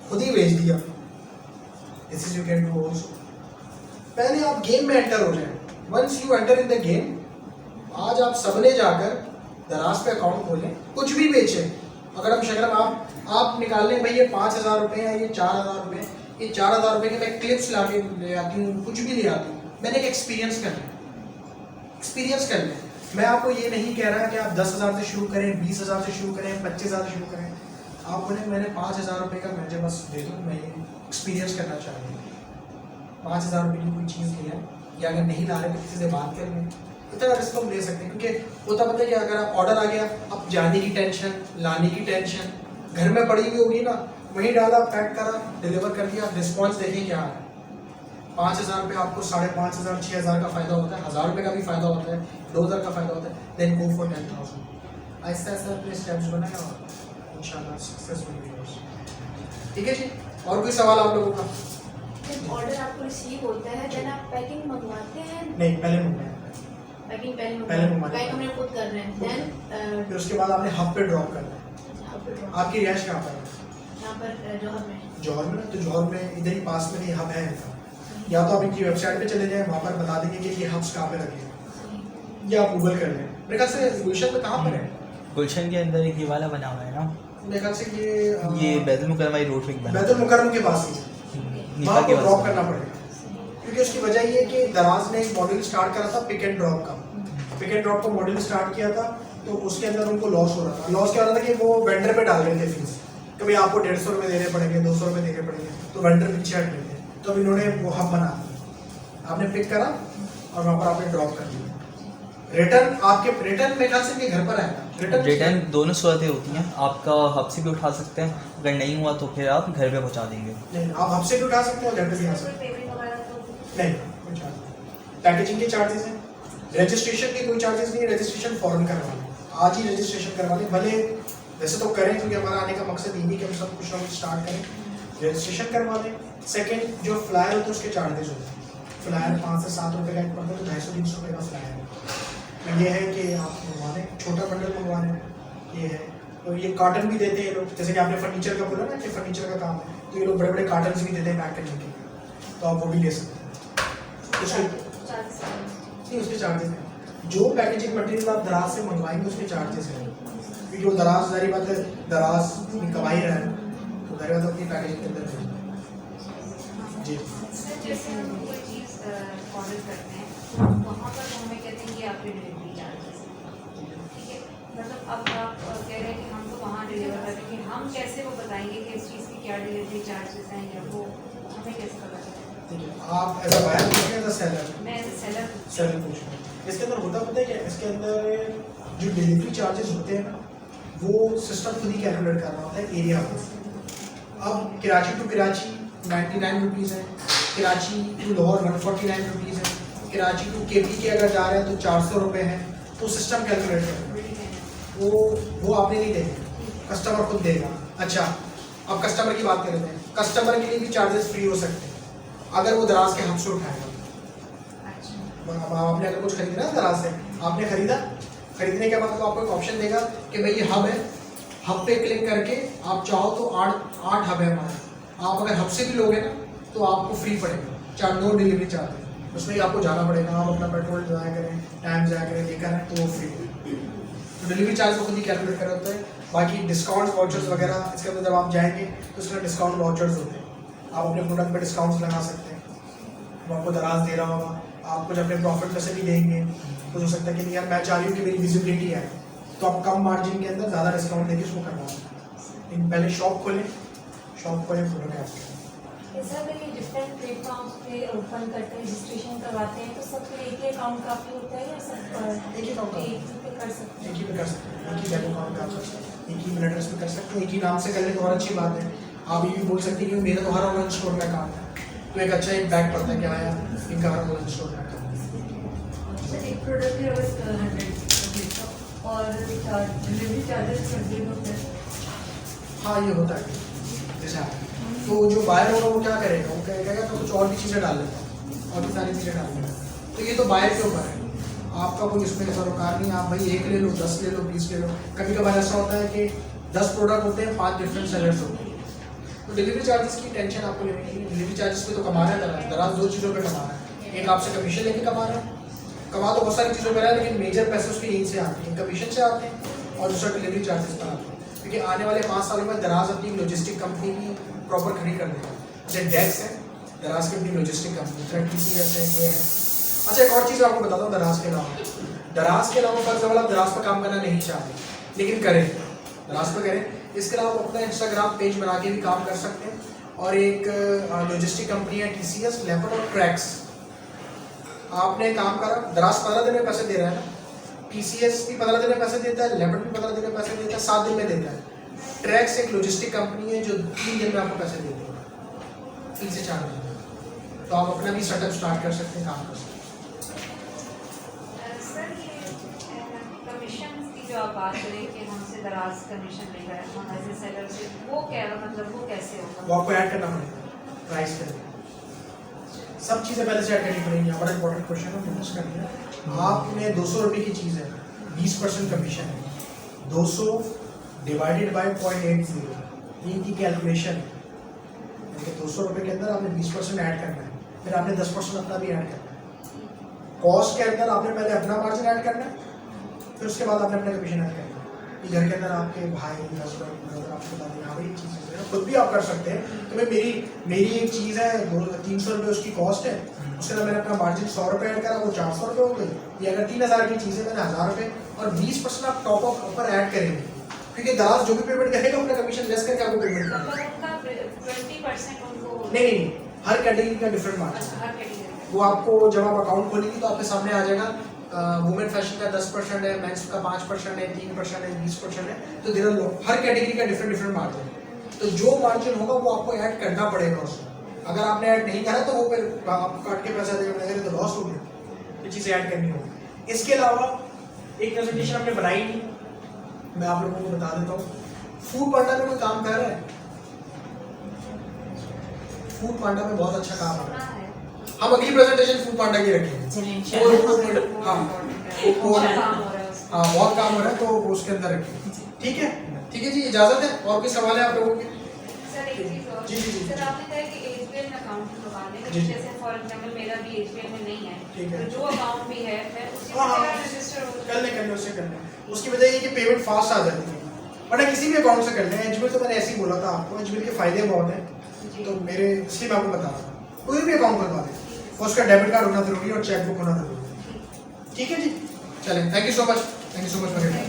खुद ही बेच दिया। This is you can do also. पहले आप गेम में एंटर हो जाए, once you enter in the game, आज आप सबने जाकर दराज पे अकाउंट खोलें, कुछ भी बेचें, अगर हम शगरम आप निकाल लें भाई ये 5,000 रुपये है, ये 4,000 रुपये, ये 4,000 रुपये के मैं क्लिप्स ला के ले आती हूँ, कुछ भी ले आती हूँ, मैंने एक एक्सपीरियंस कर लिया। मैं आपको ये नहीं कह रहा कि आप 10,000 से शुरू करें, 20,000 से शुरू करें, 25,000 से शुरू करें, आप बोले मैंने 5,000 रुपये का मुझे बस दे दो, मैं ये एक्सपीरियंस करना चाह रही हूँ। 5,000 रुपये की कोई चीज़ लिया, या अगर नहीं ला रहे तो किसी से बात कर लें, इतना रिस्क हम ले सकते हैं, क्योंकि होता पता है कि अगर आप ऑर्डर आ गया, अब जाने की टेंशन, लाने की टेंशन, घर में पड़ी हुई होगी ना, वहीं डाला, पैक करा, डिलीवर कर दिया, रिस्पॉन्स देखें क्या है। 5,000 रुपये आपको 5,500, 6,000 का फायदा होता है, 1,000 रुपये का भी फायदा होता है, 2,000 का फायदा होता है, then go for 10,000। Aahista Aahista अपने स्टेप्स बनाए और इंशाल्लाह सक्सेसफुल वीडियोस। ठीक है जी, और कोई सवाल आप लोगों का? जब ऑर्डर आपको रिसीव होता है देन आप पैकिंग मंगवाते हैं? नहीं, पहले मंगवाएं, पैकिंग पहले मंगवाते पैक हमने खुद कर रहे हैं, देन फिर उसके बाद आपने हब पे ड्रॉप करना है। आपकी रिहाइश कहाँ पर है? यहाँ पर जौहर में। जौहर में ना, तो जौहर में इधर ही पास में ये हब है इनका, या तो आप इनकी वेबसाइट पे चले जाएं, वहाँ पर बता देंगे कि ये हब्स कहाँ पे लगे हैं, या आप गूगल कर लें। मेरे ख्याल से गुलशन में कहाँ पर है? गुलशन के अंदर एक ये वाला बना हुआ है ना, मेरे ख्याल से ये बैतुल मुकर्रमा रोड पे एक बना बैतुल मुकर्रम के पास ही निफा वहाँ के को ड्रॉप पास। करना पड़ेगा, क्योंकि उसकी वजह ये है कि दराज ने एक मॉड्यूल स्टार्ट करा था पिक एंड ड्रॉप का। पिक एंड ड्रॉप का मॉड्यूल स्टार्ट किया था, तो उसके अंदर उनको लॉस हो रहा था। लॉस क्या हो रहा था कि वो वेंडर पे डाल रहे थे फीस, कि भाई आपको 150 रुपये देने पड़ेंगे, 200 रुपये देने पड़ेंगे, तो वेंडर पीछे हट रहे थे। तो अब इन्होंने वो हब बना दिया, आपने पिक करा और वहाँ पर आपने ड्रॉप कर दिया। रिटर्न आपके रिटर्न मेरे ख्याल से इनके घर पर आएगा। रिटर्न दोनों सूरतें होती हैं, आपका हब से भी उठा सकते हैं, अगर नहीं हुआ तो फिर आप घर पे पहुंचा देंगे। नहीं, आप हब से भी उठा सकते हो, घर पे भी आ सकते पेमेंट वगैरह तो हो। नहीं, कोई चार्ज नहीं। पैकेजिंग के चार्जेस हैं, रजिस्ट्रेशन के कोई चार्जेस नहीं है। रजिस्ट्रेशन फॉरन करवा लें, आज ही रजिस्ट्रेशन करवा लें, भले वैसे तो करें, क्योंकि हमारा आने का मकसद यही है कि हम सब कुछ ना कुछ स्टार्ट करें। रजिस्ट्रेशन करवा लें। सेकंड, जो फ्लायर होते हैं उसके चार्जेस होते हैं। फ्लायर 5 से 7 रुपये का एक पड़ता है, तो 250-300 रुपये का फ्लायर है। ये है कि आप मंगवा लें, छोटा बंडल मंगवा लें, ये है। तो ये कार्टन भी देते हैं लोग, जैसे कि आपने फर्नीचर का बोला ना कि फर्नीचर का काम है, तो ये लोग बड़े बड़े कार्टन भी देते हैं पैक करने के लिए, तो आप वो भी ले सकते हैं। उसके नहीं, उसके चार्जेस हैं। जो पैकेजिंग मटेरियल आप दराज से मंगवाएंगे उसके चार्जेस हैं, क्योंकि वो दराज जारी बात है, दराज में कमा ही रहा है, तो जारी बात अपनी पैकेजिंग के अंदर है। जी सर, जैसे हम कोई चीज़ ऑर्डर करते हैं तो वहाँ पर तो हमें कहते हैं कि आपके डिलीवरी चार्जेस, ठीक है, मतलब अब आप कह रहे हैं कि हम तो वहाँ डिलीवर कर देंगे, हम कैसे वो बताएंगे कि इस चीज़ की क्या डिलीवरी चार्जेस हैं, या वो हमें कैसे पता चलेगा? ठीक है, आप एज अ बायर पूछ रहे हैं, एज अ सेलर मैं एज ए सेलर सेलर पूछ रहे हैं। इसके अंदर होता पता है क्या, इसके अंदर जो डिलीवरी चार्जेस होते हैं ना, वो सिस्टम खुद ही कैलकुलेट करना होता है एरिया पर। अब कराची टू कराची 99 रुपीज़ है, कराची टू लाहौर 149 रुपीज़ है, कराची टू केपी के अगर जा रहे हैं तो 400 रुपये है, तो सिस्टम कैलकुलेट करेगा, वो आपने नहीं देंगे, कस्टमर खुद देगा। अच्छा, अब कस्टमर की बात करते हैं, कस्टमर के लिए भी चार्जेस फ्री हो सकते हैं अगर वो दराज के हब से उठाएगा। अब आपने अगर कुछ खरीदना है दराज से, आपने खरीदा, खरीदने के बाद तो आपको एक ऑप्शन देगा कि भाई ये हब है, हब पे क्लिक करके आप चाहो तो 8 हब है हमारे, आप अगर हब से भी लोगे ना तो आपको फ्री पड़ेगा, नो डिलीवरी चार्ज, उसमें आपको जाना पड़ेगा, आप अपना पेट्रोल ज़ाया करें, टाइम ज़ाया करें, लेकर आए तो वो फ्री है। तो डिलीवरी चार्ज को खुद ही कैलकुलेट कर होता है। बाकी डिस्काउंट्स वाउचर्स वगैरह इसके अंदर जब आप जाएंगे तो इसमें डिस्काउंट वाउचर्स होते हैं, आप अपने प्रोडक्ट पे डिस्काउंट्स लगा सकते हैं। वो आपको दराज दे रहा होगा, आप कुछ अपने प्रॉफिट में से भी देंगे, तो हो सकता है कि नहीं यार मैं चाह रही हूँ कि मेरी विजिबिलिटी है, तो आप कम मार्जिन के अंदर ज़्यादा डिस्काउंट देके उसको करवाओ। पहले शॉप खोलें, शॉप खोलें, प्रोडक्ट ऐड जैसा अगर ये डिफरेंट प्लेटफॉर्म्स पे ओपन करते हैं, रजिस्ट्रेशन करवाते हैं, तो सबके लिए एक ही अकाउंट काफ़ी होता है या सब एक ही अकाउंट एक ही पे कर सकते एक ही पे कर सकते हैं, एक ही बैंक अकाउंट का कर सकते हैं, एक ही ईमेल एड्रेस पे कर सकते हैं, एक ही नाम से कर ले तो और अच्छी बात है। आप ये भी बोल सकते हैं कि मेरा तो हर ऑनलाइन स्टोर में अकाउंट है, तो एक अच्छा एक बैग पड़ता है कि हाँ यार इनका हर ऑनलाइन स्टोर में अकाउंट है। एक प्रोडक्ट है बस 100 और डिलीवरी चार्जेस 20 रुपये। हाँ, ये होता है जैसा है। तो जो बायर होगा वो क्या करेगा, वो कहेगा तो कुछ और भी चीज़ें डाल लेता हूँ, और भी सारी चीज़ें डाल लेता हूँ, तो ये तो बायर के ऊपर है, आपका कोई इसमें सरोकार नहीं। आप भाई 1 ले लो, 10 ले लो, 20 ले लो। कभी कभार ऐसा होता है कि 10 प्रोडक्ट होते हैं, 5 डिफरेंट सेलर्स होते हैं, तो डिलीवरी चार्जेस की टेंशन आपको लेनी चाहिए। डिलीवरी चार्जेस पे तो कमा रहा है दराज 2 चीज़ों पे कमा रहा है, एक आपसे कमीशन लेके कमा रहा है, कमा तो बहुत सारी चीज़ों पर रहा है, लेकिन मेजर पैसे उसके यहीं से आते हैं, कमीशन से आते हैं, और दूसरा डिलीवरी चार्जेस पर आते हैं। क्योंकि आने वाले 5 सालों में दराज अपनी लॉजिस्टिक कंपनी भी प्रॉपर खड़ी कर देगा। जैसे डेक्स है दराज की अपनी लॉजिस्टिक कंपनी, TCS है, ये है। अच्छा, एक और चीज़ आपको बताता हूँ दराज के अलावा, फर्ज आप दराज पर काम करना नहीं चाहते लेकिन करें, दराज पर करें। इसके अलावा आप अपना इंस्टाग्राम पेज बना के भी काम कर सकते हैं, और एक लॉजिस्टिक कंपनी है TCS, लेपर्ड और ट्रैक्स। आपने काम करा, दराज 15 दिन में पैसे दे रहा है ना, TCS भी 15 दिन में पैसे देता है, लेपर्ड भी 15 दिन में पैसे देता है, 7 दिन में देता है। ट्रैक्स एक लॉजिस्टिक कंपनी है जो 3 दिन में आपको पैसे देती है, 3 से 4 दिन में। तो आप अपना भी सेटअप स्टार्ट कर सकते हैं, काम कर सकते हैं। सर, ये कमीशन की जो आप बात करें कि हमसे दराज कमीशन लेकर हम एज ए सेलर से, वो क्या मतलब वो कैसे होगा? वो आपको ऐड करना पड़ेगा प्राइस के अंदर, सब चीज़ें पहले से ऐड करनी पड़ेंगी। बड़ा इंपॉर्टेंट क्वेश्चन है, नोटिस कर लिया आपने। 200 रुपये की चीज़ है, 20% कमीशन है, 200 डिवाइडेड बाय 0.80, ये की कैलकुलेशन है। 200 रुपये के अंदर आपने 20% ऐड करना है, फिर आपने 10% अपना भी ऐड करना है। कॉस्ट के अंदर आपने पहले अपना मार्जिन ऐड करना है, फिर उसके बाद आपने अपना कमीशन ऐड करना है। कि घर के अंदर आपके भाई हस्बैंड ब्रदर आपको बता दें हाँ भाई ये चीज़ है, खुद भी आप कर सकते हैं कि भाई मेरी एक चीज़ है 300 रुपये उसकी कॉस्ट है, उसके अंदर मैंने अपना मार्जिन 100 रुपये ऐड करा, वो 400 रुपये हो गई। ये अगर 3000 की चीज़ है मैंने 1000 रुपये और 20% आप टॉप अप ऊपर ऐड करेंगे, क्योंकि दलाल जो भी पेमेंट करेगा अपना कमीशन लेस करके आपको पेमेंट करेगा। मतलब उनका 20% उनको नहीं, हर कैटेगरी का डिफरेंट मार्जिन, हर कैटेगरी वो आपको जब आप अकाउंट खोलेंगे तो आपके सामने आ जाएगा। वुमेन फैशन का 10% है, मेंस का 5% है, 3% है, 20% है, तो देर हर कैटेगरी का डिफरेंट मार्जिन। तो जो मार्जिन होगा वो आपको ऐड करना पड़ेगा उसमें। अगर आपने ऐड नहीं करा तो वो फिर आपको काट के पैसा देगा, मैंने तो लॉस हो गया, ये चीज़ें ऐड करनी होगी। इसके अलावा एक प्रेजेंटेशन हमने बनाई नहीं, मैं आप लोगों को बता देता हूँ। फूड पांडा में कोई काम कर रहा है? फूड पांडा में बहुत अच्छा काम आ रहा है। हम अगली प्रेजेंटेशन फूड पांडा की रखेंगे। हाँ बहुत काम हो रहा है तो उसके अंदर रखेंगे। ठीक है जी, इजाजत है। और कोई सवाल है आप लोगों के? सर एक चीज और, जी। सर आपने कहा कि एचबीएल में अकाउंट खुलवा लें, जी। जैसे फॉर एग्जांपल मेरा भी एचबीएल में नहीं है, ठीक है। तो जो अकाउंट भी है मैं उसी हाँ, में हाँ। मेरा रजिस्टर हो कर लें उससे कर लें। उसकी वजह ये कि पेमेंट फास्ट आ जाती है, वरना किसी भी अकाउंट से कर लें। एचबीएल तो मैंने ऐसे ही बोला था आपको, एचबीएल के फायदे बहुत हैं, तो मेरे इसलिए मैं आपको बता रहा था। कोई भी अकाउंट खुलवा लें, और उसका डेबिट कार्ड होना जरूरी है और चेकबुक होना जरूरी है। ठीक है जी, चलें। Thank you so much for your time.